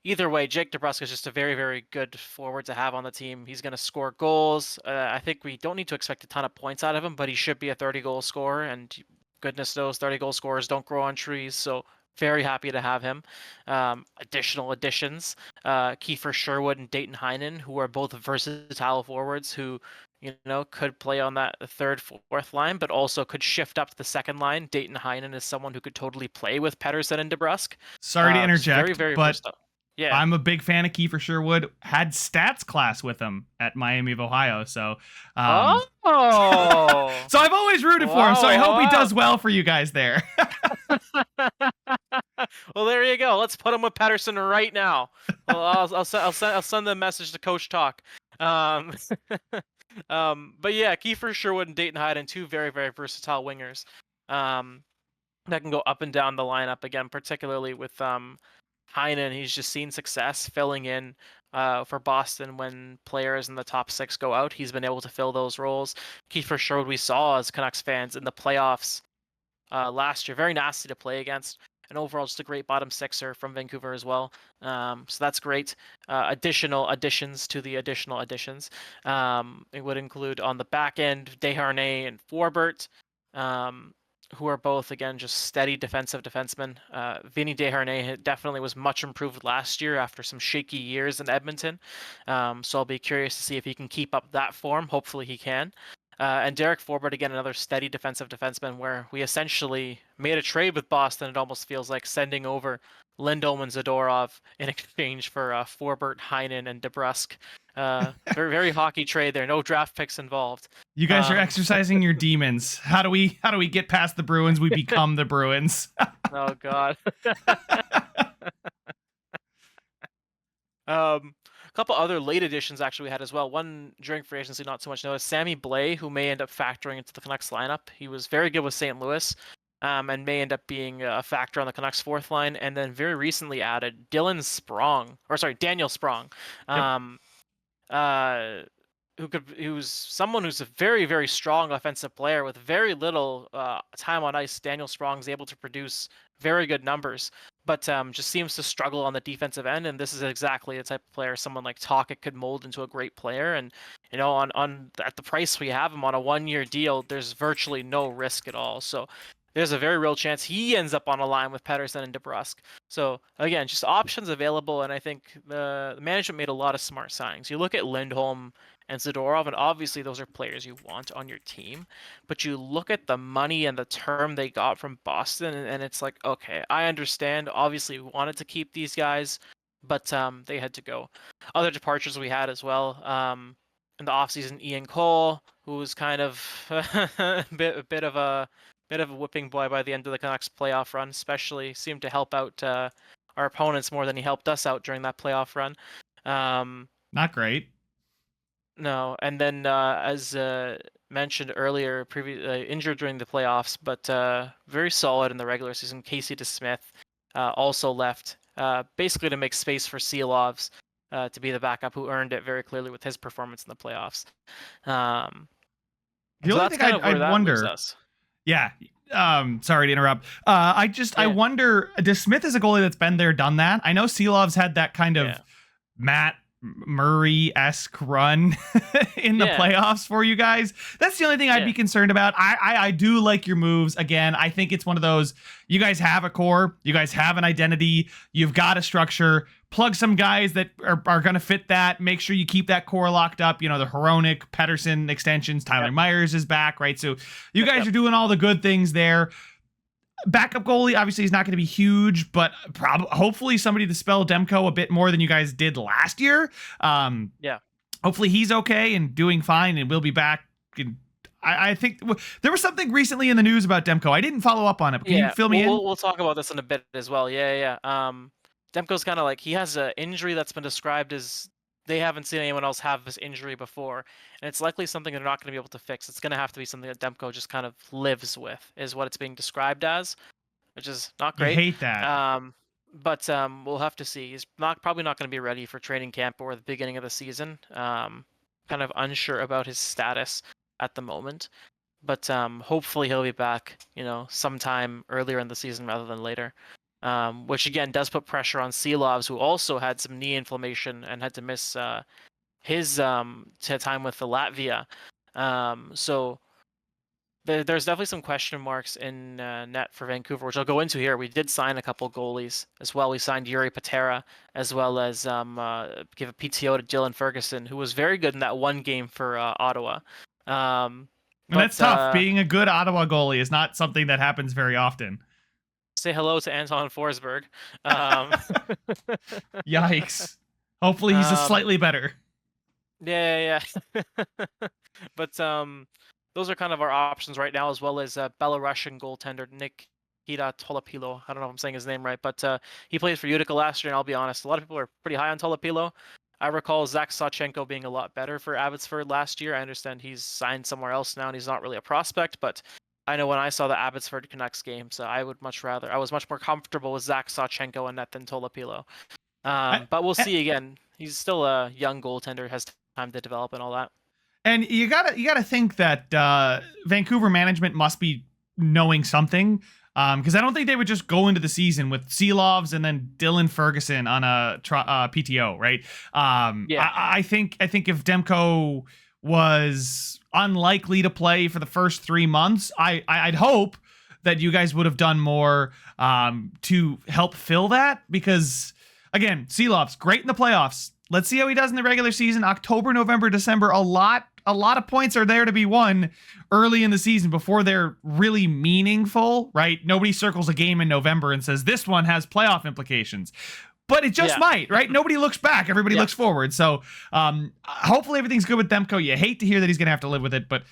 Either way, Jake DeBrusk is just a very, very good forward to have on the team. He's going to score goals. I think we don't need to expect a ton of points out of him, but he should be a 30-goal scorer, and goodness knows 30-goal scorers don't grow on trees, so very happy to have him. Additional additions, Kiefer Sherwood and Dayton Heinen, who are both versatile forwards who, you know, could play on that third, fourth line, but also could shift up to the second line. Dayton Heinen is someone who could totally play with Pettersson and DeBrusk. Sorry to interject, very, very but versatile. Yeah, I'm a big fan of Kiefer Sherwood. Had stats class with him at Miami of Ohio, so so I've always rooted for him. So I hope he does well for you guys there. Well, there you go. Let's put him with Pettersson right now. Well, I'll send the message to Coach Talk. But yeah, Kiefer Sherwood and Dayton Heinen, two very, very versatile wingers that can go up and down the lineup again, particularly with Heinen. He's just seen success filling in for Boston when players in the top six go out. He's been able to fill those roles. Kiefer Sherwood, we saw as Canucks fans in the playoffs last year, very nasty to play against, and overall just a great bottom sixer from Vancouver as well. So that's great. Additional additions to the additional additions. It would include on the back end Desharnais and Forbert, who are both, again, just steady defensive defensemen. Vinny Desharnais definitely was much improved last year after some shaky years in Edmonton. So I'll be curious to see if he can keep up that form. Hopefully he can. And Derek Forbert, again, another steady defensive defenseman where we essentially made a trade with Boston. It almost feels like sending over Lindholm and Zadorov in exchange for Forbert, Heinen, and DeBrusk. Very, very hockey trade there. No draft picks involved. You guys are exercising your demons. How do we get past the Bruins? We become the Bruins. Oh God. A couple other late additions actually we had as well. One during free agency, not so much noticed. Sammy Blais, who may end up factoring into the Canucks lineup. He was very good with St. Louis, and may end up being a factor on the Canucks fourth line. And then very recently added Daniel Sprong. Yep. Um, uh, who's someone who's a very, very strong offensive player with very little time on ice. Daniel Sprong's able to produce very good numbers, but just seems to struggle on the defensive end. And this is exactly the type of player someone like Tocchet could mold into a great player. And on at the price we have him on a 1-year deal, there's virtually no risk at all. So there's a very real chance he ends up on a line with Pettersson and DeBrusk. So again, just options available, and I think the management made a lot of smart signings. You look at Lindholm and Zadorov, and obviously those are players you want on your team, but you look at the money and the term they got from Boston, and it's like, okay, I understand. Obviously, we wanted to keep these guys, but they had to go. Other departures we had as well. In the offseason, Ian Cole, who was kind of a bit of a whipping boy by the end of the Canucks playoff run, especially seemed to help out our opponents more than he helped us out during that playoff run. Not great. No, and then as mentioned earlier, injured during the playoffs, but very solid in the regular season. Casey DeSmith also left, basically to make space for Seelovs to be the backup, who earned it very clearly with his performance in the playoffs. The only thing I'd wonder. Yeah. Sorry to interrupt. I wonder, DeSmith is a goalie that's been there, done that. I know Seelovs had that kind of Matt Murray-esque run in the playoffs for you guys. That's the only thing I'd be concerned about. I do like your moves. Again, I think it's one of those, you guys have a core, you guys have an identity, you've got a structure, plug some guys that are going to fit that, make sure you keep that core locked up. You know, the Hronek, Pettersson extensions, Tyler Myers is back, right? So you guys are doing all the good things there. Backup goalie, obviously, is not going to be huge, but hopefully somebody to spell Demko a bit more than you guys did last year. Hopefully he's okay and doing fine, and we'll be back. I think there was something recently in the news about Demko. I didn't follow up on it. Can you fill me in? We'll talk about this in a bit as well. Demko's kind of like, he has an injury that's been described as they haven't seen anyone else have this injury before, and it's likely something they're not going to be able to fix. It's going to have to be something that Demko just kind of lives with, is what it's being described as, which is not great. I hate that. But we'll have to see. He's probably not going to be ready for training camp or the beginning of the season. Kind of unsure about his status at the moment, but hopefully he'll be back, sometime earlier in the season rather than later. Which again does put pressure on Seelovs, who also had some knee inflammation and had to miss his time with the Latvia. So there's definitely some question marks in net for Vancouver, which I'll go into here. We did sign a couple goalies as well. We signed Yuri Patera, as well as give a PTO to Dylan Ferguson, who was very good in that one game for Ottawa. And that's tough. Being a good Ottawa goalie is not something that happens very often. Say hello to Anton Forsberg. Yikes. Hopefully he's slightly better. Yeah. But those are kind of our options right now, as well as Belarusian goaltender Nikita Tolopilo. I don't know if I'm saying his name right, but he played for Utica last year, and I'll be honest, a lot of people are pretty high on Tolopilo. I recall Zach Sawchenko being a lot better for Abbotsford last year. I understand he's signed somewhere else now, and he's not really a prospect, but I know when I saw the Abbotsford Canucks games, I was much more comfortable with Zach Sawchenko and net than Tolopilo. But we'll see again. He's still a young goaltender, has time to develop and all that. And you gotta think that Vancouver management must be knowing something, because I don't think they would just go into the season with Seelovs and then Dylan Ferguson on a PTO, right? I think if Demko was unlikely to play for the first 3 months, I'd hope that you guys would have done more to help fill that, because again, Seelovs great in the playoffs. Let's see how he does in the regular season. October, November, December, a lot of points are there to be won early in the season before they're really meaningful, right? Nobody circles a game in November and says this one has playoff implications. But it just might, right? Nobody looks back. Everybody looks forward. So hopefully everything's good with Demko. You hate to hear that he's going to have to live with it, but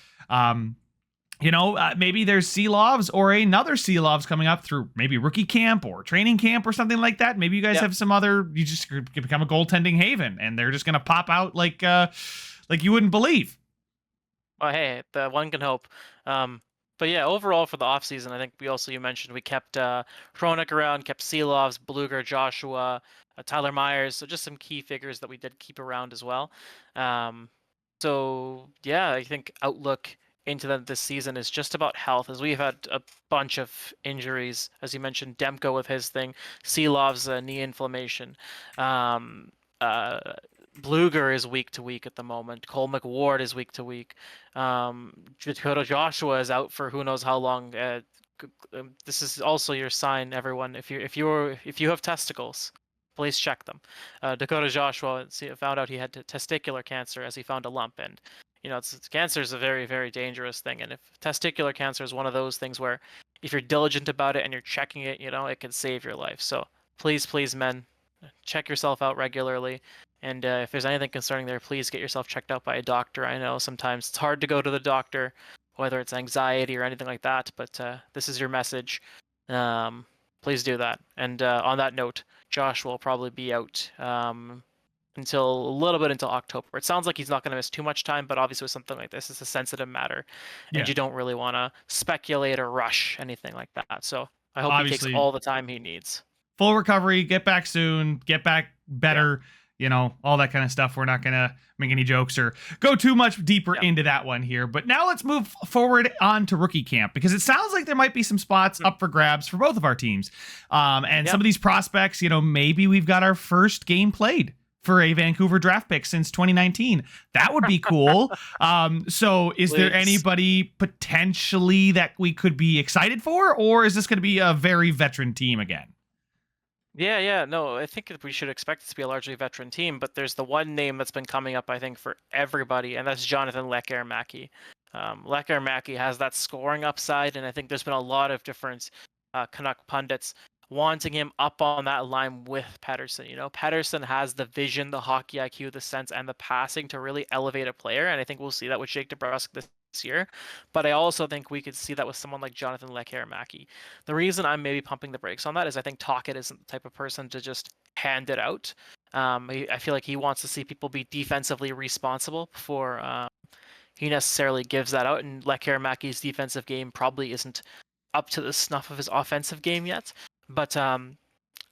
maybe there's Seelovs or another Seelovs coming up through maybe rookie camp or training camp or something like that. Maybe you guys have some other, you just become a goaltending haven and they're just going to pop out like you wouldn't believe. Well, hey, the one can hope. But yeah, overall for the offseason, I think you mentioned we kept Hronek around, kept Seelovs, Bluger, Joshua, Tyler Myers, so just some key figures that we did keep around as well. So yeah, I think outlook into this season is just about health, as we've had a bunch of injuries, as you mentioned, Demko with his thing, Seelov's knee inflammation. Um, uh, Bluger is week to week at the moment. Cole McWard is week to week. Dakota Joshua is out for who knows how long. This is also your sign, everyone. If you have testicles, please check them. Dakota Joshua found out he had testicular cancer as he found a lump, and cancer is a very, very dangerous thing. And if testicular cancer is one of those things where if you're diligent about it and you're checking it, it can save your life. So please, men, check yourself out regularly. And if there's anything concerning there, please get yourself checked out by a doctor. I know sometimes it's hard to go to the doctor, whether it's anxiety or anything like that, but this is your message. Please do that. And on that note, Josh will probably be out until a little bit until October. It sounds like he's not going to miss too much time, but obviously with something like this, it's a sensitive matter, and you don't really want to speculate or rush anything like that. So I hope he takes all the time he needs. Full recovery, get back soon, get back better. All that kind of stuff. We're not going to make any jokes or go too much deeper into that one here. But now let's move forward on to rookie camp, because it sounds like there might be some spots up for grabs for both of our teams. And some of these prospects, maybe we've got our first game played for a Vancouver draft pick since 2019. That would be cool. So is there anybody potentially that we could be excited for, or is this going to be a very veteran team again? Yeah, no, I think we should expect it to be a largely veteran team, but there's the one name that's been coming up, I think, for everybody, and that's Jonathan Lekkerimäki. Lekkerimäki has that scoring upside, and I think there's been a lot of different Canuck pundits wanting him up on that line with Pettersson. Pettersson has the vision, the hockey IQ, the sense, and the passing to really elevate a player, and I think we'll see that with Jake DeBrusk this year. But I also think we could see that with someone like Jonathan Lekkerimäki. The reason I'm maybe pumping the brakes on that is I think Tocchet isn't the type of person to just hand it out. I feel like he wants to see people be defensively responsible before he necessarily gives that out, and Lekkerimäki's defensive game probably isn't up to the snuff of his offensive game yet. But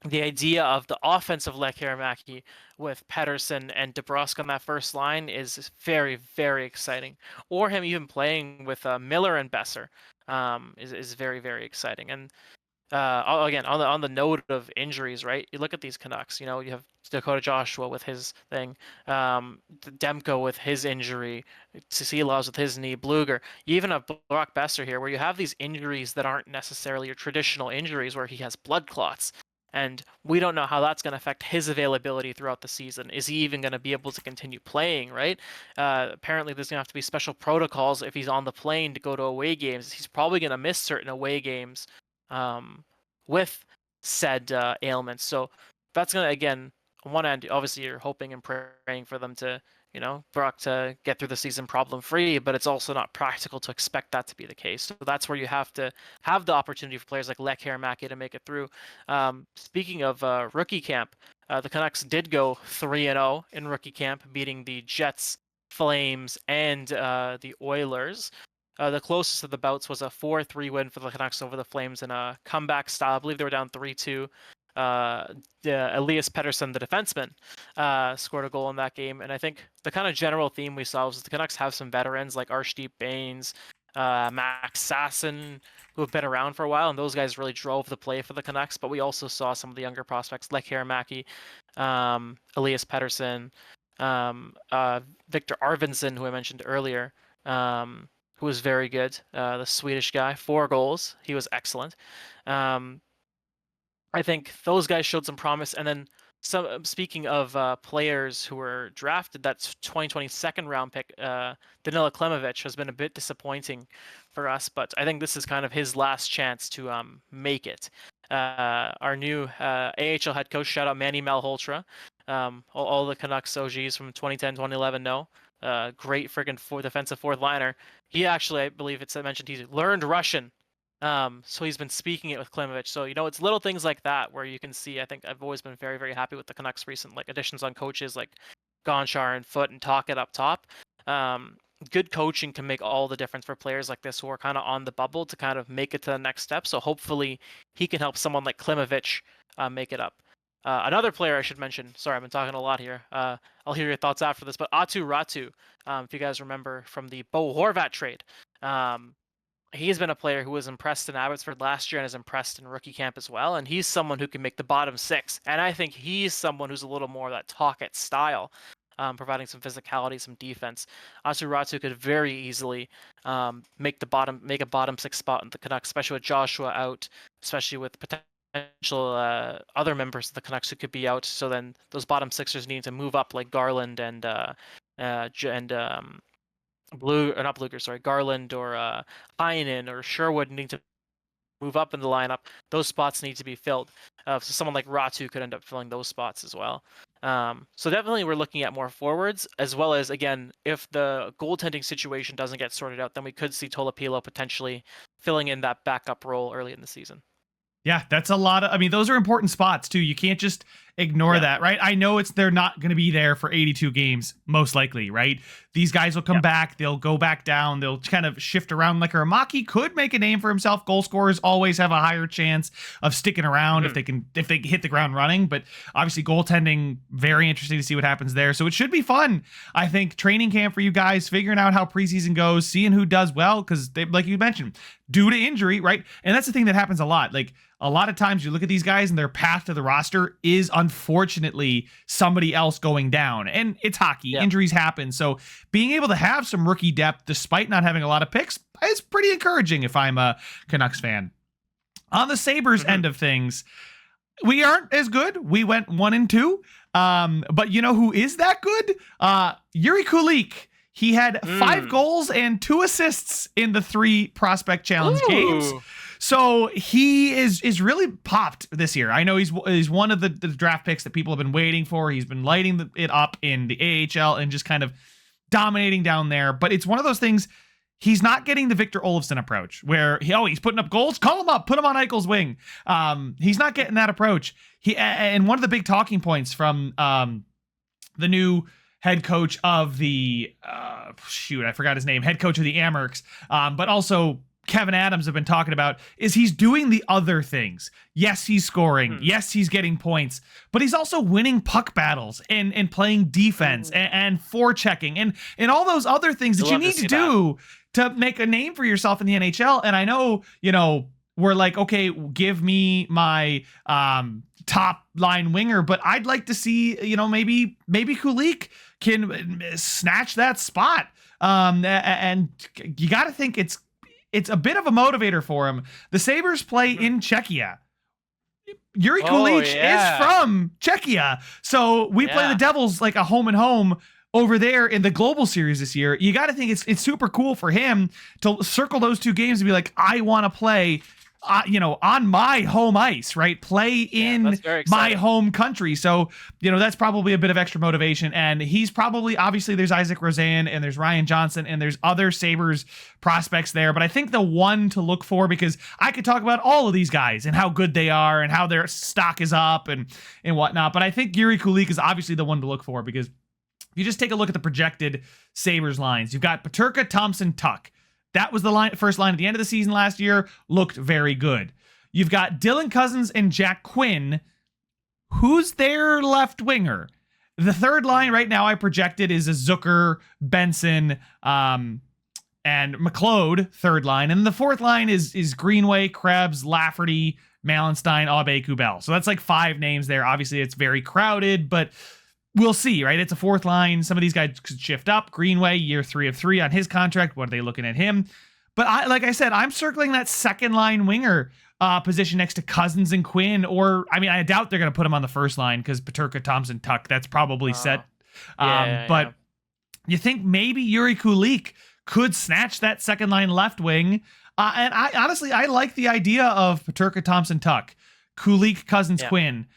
the idea of the offensive Lekkerimäki with Pettersson and DeBrusk on that first line is very, very exciting. Or him even playing with Miller and Besser is very, very exciting. And again, on the note of injuries, right? You look at these Canucks. You have Dakota Joshua with his thing, Demko with his injury, Seelovs with his knee, Bluger. You even have Brock Besser here, where you have these injuries that aren't necessarily your traditional injuries, where he has blood clots. And we don't know how that's going to affect his availability throughout the season. Is he even going to be able to continue playing, right? Apparently, there's going to have to be special protocols if he's on the plane to go to away games. He's probably going to miss certain away games with said ailments. So that's going to, again, on one end, obviously you're hoping and praying for them to, Brock to get through the season problem-free, but it's also not practical to expect that to be the case. So that's where you have to have the opportunity for players like Lekkerimäki to make it through. Speaking of rookie camp, the Canucks did go 3-0 in rookie camp, beating the Jets, Flames, and the Oilers. The closest of the bouts was a 4-3 win for the Canucks over the Flames in a comeback style. I believe they were down 3-2. Elias Pettersson, the defenseman, scored a goal in that game. And I think the kind of general theme we saw was the Canucks have some veterans like Arshdeep Bains, Max Sasson, who have been around for a while, and those guys really drove the play for the Canucks. But we also saw some of the younger prospects like Lekkerimäki, Elias Pettersson, Victor Arvidsson, who I mentioned earlier, who was very good. The Swedish guy, 4 goals. He was excellent. I think those guys showed some promise. And then speaking of players who were drafted, that's 2020 second round pick, Danila Klimovich has been a bit disappointing for us, but I think this is kind of his last chance to make it. Our new AHL head coach, shout out Manny Malhotra. All the Canucks OGs from 2010, 2011 know. Great friggin' defensive fourth liner. he actually, I believe it's mentioned, he learned Russian. So he's been speaking it with Klimovich. So, it's little things like that where you can see, I think I've always been very, very happy with the Canucks' recent additions on coaches like Gonchar and Foote and Tocchet up top. Good coaching can make all the difference for players like this who are kind of on the bubble to kind of make it to the next step. So hopefully he can help someone like Klimovich make it up. Another player I should mention, sorry, I've been talking a lot here. I'll hear your thoughts after this, but Aatu Ratu, if you guys remember from the Bo Horvat trade, he's been a player who was impressed in Abbotsford last year and is impressed in rookie camp as well. And he's someone who can make the bottom six. And I think he's someone who's a little more that Tocchet style, providing some physicality, some defense. Aatu Ratu could very easily make a bottom six spot in the Canucks, especially with Joshua out, especially with potential other members of the Canucks who could be out. So then those bottom sixers need to move up, like Garland and Garland or Heinen or Sherwood need to move up in the lineup. Those spots need to be filled. So someone like Ratu could end up filling those spots as well. So definitely we're looking at more forwards, as well as, again, if the goaltending situation doesn't get sorted out, then we could see Tolopilo potentially filling in that backup role early in the season. Yeah, that's a lot of, those are important spots too. You can't just ignore that, right? I know they're not going to be there for 82 games, most likely, right? These guys will come back, they'll go back down, they'll kind of shift around. Like Aramaki could make a name for himself. Goal scorers always have a higher chance of sticking around if they hit the ground running. But obviously goaltending, very interesting to see what happens there. So it should be fun. I think training camp for you guys, figuring out how preseason goes, seeing who does well, because they, like you mentioned, due to injury, right? And that's the thing that happens a lot. Like a lot of times you look at these guys and their path to the roster is unfortunately somebody else going down. And it's hockey. Injuries happen. So being able to have some rookie depth despite not having a lot of picks is pretty encouraging if I'm a Canucks fan. On the Sabres end of things, we aren't as good. We went 1-2. But you know who is that good? Yuri Kulich. He had 5 goals and 2 assists in the 3 Prospect Challenge games. So he is really popped this year. I know he's one of the draft picks that people have been waiting for. He's been lighting it up in the AHL and just kind of dominating down there. But it's one of those things, he's not getting the Victor Olofsson approach where he's putting up goals, call him up, put him on Eichel's wing. He's not getting that approach. And one of the big talking points from the new head coach of the I forgot his name, head coach of the Amherst, but also Kevin Adams have been talking about is he's doing the other things. Yes, he's scoring. Yes, he's getting points, but he's also winning puck battles and playing defense and forechecking and all those other things that you need to do to make a name for yourself in the NHL. And I know, we're like, okay, give me my top line winger, but I'd like to see, maybe Kulich can snatch that spot. And you got to think it's a bit of a motivator for him. The Sabres play in Czechia. Yuri Kulich is from Czechia. So we play the Devils like a home and home over there in the Global Series this year. You got to think it's super cool for him to circle those 2 games and be like, I want to play on my home ice, right? Play in my home country. So, that's probably a bit of extra motivation. And he's probably, obviously there's Isaac Rosen and there's Ryan Johnson and there's other Sabres prospects there. But I think the one to look for, because I could talk about all of these guys and how good they are and how their stock is up and whatnot. But I think Yuri Kulich is obviously the one to look for, because if you just take a look at the projected Sabres lines, you've got Peterka, Thompson, Tuck. That was the first line at the end of the season last year. Looked very good. You've got Dylan Cousins and Jack Quinn. Who's their left winger? The third line right now I projected is a Zucker, Benson, and McLeod, third line. And the fourth line is Greenway, Krebs, Lafferty, Malenstein, Aube, Kubel. So that's like 5 names there. Obviously, it's very crowded, but we'll see, right? It's a fourth line. Some of these guys could shift up. Greenway, year 3 of 3 on his contract. What are they looking at him? But like I said, I'm circling that second line winger position next to Cousins and Quinn. Or, I doubt they're going to put him on the first line because Peterka, Thompson, Tuck, that's probably set. But you think maybe Yuri Kulich could snatch that second line left wing. And I honestly like the idea of Peterka, Thompson, Tuck, Kulich, Cousins, Quinn,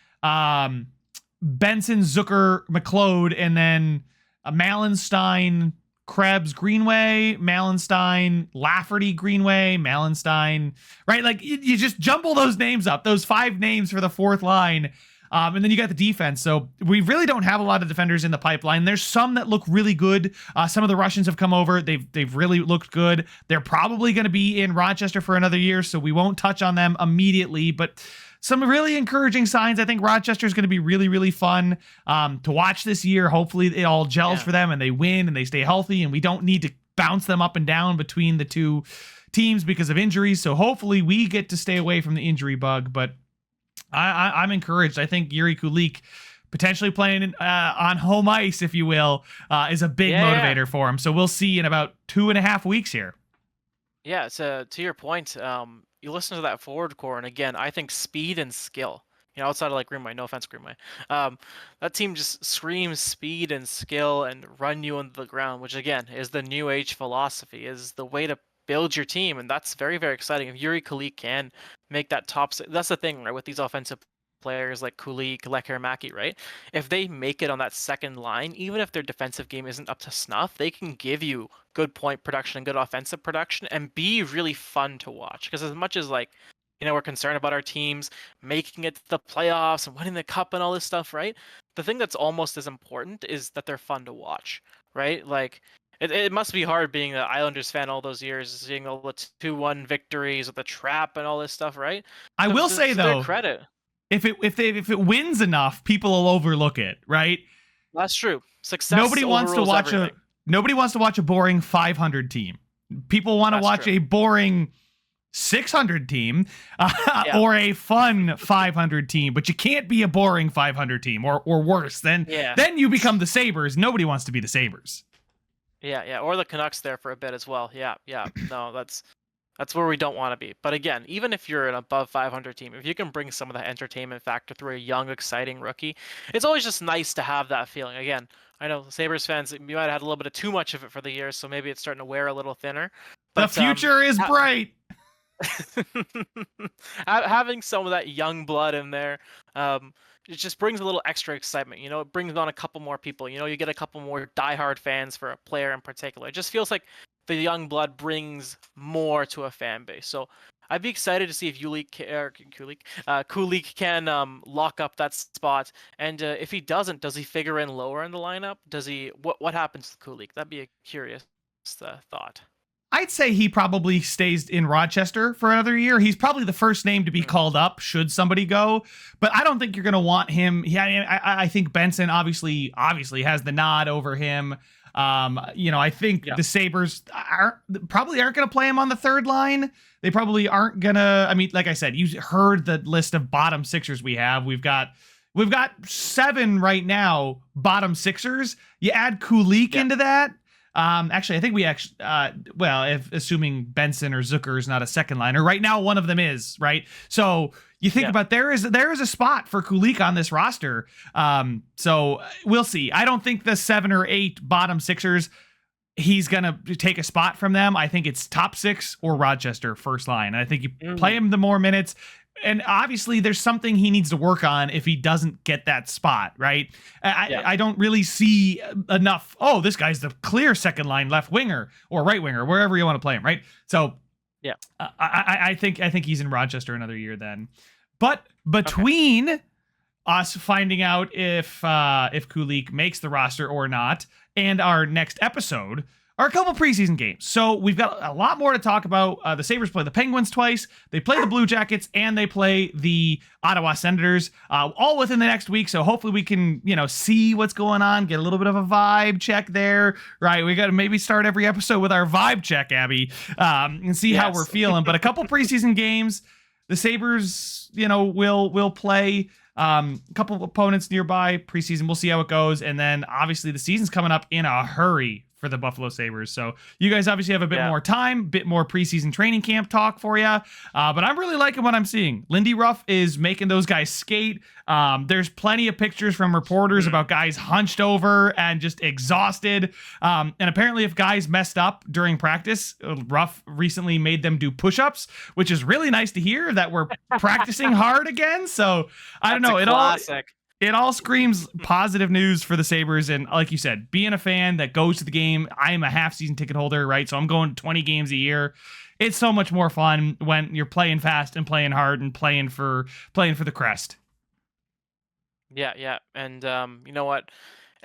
Benson, Zucker, McLeod, and then Malenstein, Krebs, Greenway, Malenstein, Lafferty, Greenway, Malenstein, right? Like you just jumble those names up, those 5 names for the 4th line. And then you got the defense. So we really don't have a lot of defenders in the pipeline. There's some that look really good. Some of the Russians have come over. They've really looked good. They're probably going to be in Rochester for another year, so we won't touch on them immediately. But some really encouraging signs. I think Rochester is going to be really, really fun to watch this year. Hopefully it all gels for them and they win and they stay healthy, and we don't need to bounce them up and down between the 2 teams because of injuries. So hopefully we get to stay away from the injury bug. But I'm encouraged. I think Yuri Kulik potentially playing on home ice, if you will, is a big motivator for him. So we'll see in about 2.5 weeks here. Yeah, so to your point, you listen to that forward core, and again, I think speed and skill. Outside of like Greenway, no offense, Greenway, that team just screams speed and skill and run you into the ground, which again is the new age philosophy, is the way to build your team, and that's very, very exciting. If Yuri Kulik can make that top, that's the thing, right? With these offensive players like Kulik, Lekkerimäki, right? If they make it on that second line, even if their defensive game isn't up to snuff, they can give you good point production and good offensive production and be really fun to watch. Because as much as like, we're concerned about our teams making it to the playoffs and winning the cup and all this stuff, right? The thing that's almost as important is that they're fun to watch, right? Like, it must be hard being an Islanders fan all those years, seeing all the 2-1 victories with the trap and all this stuff, right? I will say though, credit. If it wins enough, people will overlook it, right? That's true. Success. Nobody wants to watch a boring 500 team. People want to watch a boring 600 team or a fun 500 team, but you can't be a boring 500 team or worse. Then you become the Sabres. Nobody wants to be the Sabres. Yeah, or the Canucks there for a bit as well. Yeah. No, that's where we don't want to be. But again, even if you're an above 500 team, if you can bring some of the entertainment factor through a young, exciting rookie, it's always just nice to have that feeling. Again, I know Sabres fans, you might have had a little bit of too much of it for the years, so maybe it's starting to wear a little thinner. But, the future is bright. Having some of that young blood in there, it just brings a little extra excitement. It brings on a couple more people. You get a couple more diehard fans for a player in particular. It just feels like the young blood brings more to a fan base. So I'd be excited to see if Kulik can lock up that spot. And if he doesn't, does he figure in lower in the lineup? Does he? What happens to Kulik? That'd be a curious thought. I'd say he probably stays in Rochester for another year. He's probably the first name to be called up should somebody go, but I don't think you're going to want him. I think Benson obviously has the nod over him. I think the Sabres probably aren't going to play him on the 3rd line. They probably aren't going to. I mean, like I said, you heard the list of bottom sixers we have. We've got 7 right now, bottom sixers. You add Kulik into that. Actually, I think if assuming Benson or Zucker is not a second liner right now, one of them is, right? So you think about there is a spot for Kulik on this roster. So we'll see. I don't think the 7 or 8 bottom sixers, he's going to take a spot from them. I think it's top 6 or Rochester first line. And I think you play him the more minutes. And obviously there's something he needs to work on if he doesn't get that spot, right? I don't really see enough. Oh, this guy's the clear second line left winger or right winger, wherever you want to play him, right? So I think he's in Rochester another year then. But between us finding out if Kulik makes the roster or not and our next episode are a couple preseason games. So we've got a lot more to talk about. The Sabres play the Penguins twice. They play the Blue Jackets and they play the Ottawa Senators all within the next week. So hopefully we can, see what's going on, get a little bit of a vibe check there, right? We got to maybe start every episode with our vibe check, Abby, and see how we're feeling. But a couple preseason games, the Sabres, will play a couple of opponents nearby preseason. We'll see how it goes. And then obviously the season's coming up in a hurry for the Buffalo Sabres. So you guys obviously have a bit more time, bit more preseason training camp talk for you. But I'm really liking what I'm seeing. Lindy Ruff is making those guys skate. There's plenty of pictures from reporters about guys hunched over and just exhausted. And apparently if guys messed up during practice, Ruff recently made them do push-ups, which is really nice to hear that we're practicing hard again. So I don't know. Classic. It all screams positive news for the Sabres. And like you said, being a fan that goes to the game, I am a half-season ticket holder, right? So I'm going 20 games a year. It's so much more fun when you're playing fast and playing hard and playing for the crest. Yeah. And you know what?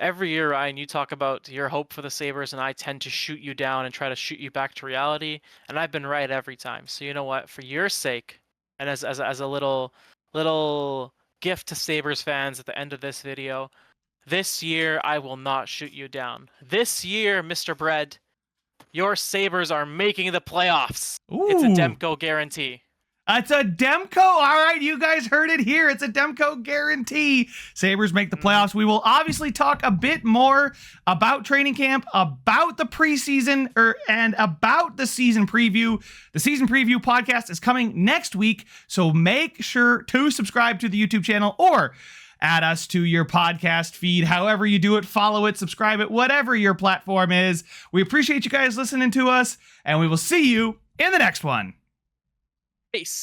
Every year, Ryan, you talk about your hope for the Sabres, and I tend to shoot you down and try to shoot you back to reality. And I've been right every time. So you know what? For your sake, and as a little gift to Sabres fans at the end of this video, this year I will not shoot you down. This year, Mr. Bread, your Sabres are making the playoffs. Ooh. It's a Demko guarantee. It's a Demko. All right, you guys heard it here. It's a Demko guarantee. Sabres make the playoffs. We will obviously talk a bit more about training camp, about the preseason, and about the season preview. The season preview podcast is coming next week, so make sure to subscribe to the YouTube channel or add us to your podcast feed. However you do it, follow it, subscribe it, whatever your platform is. We appreciate you guys listening to us, and we will see you in the next one. Peace.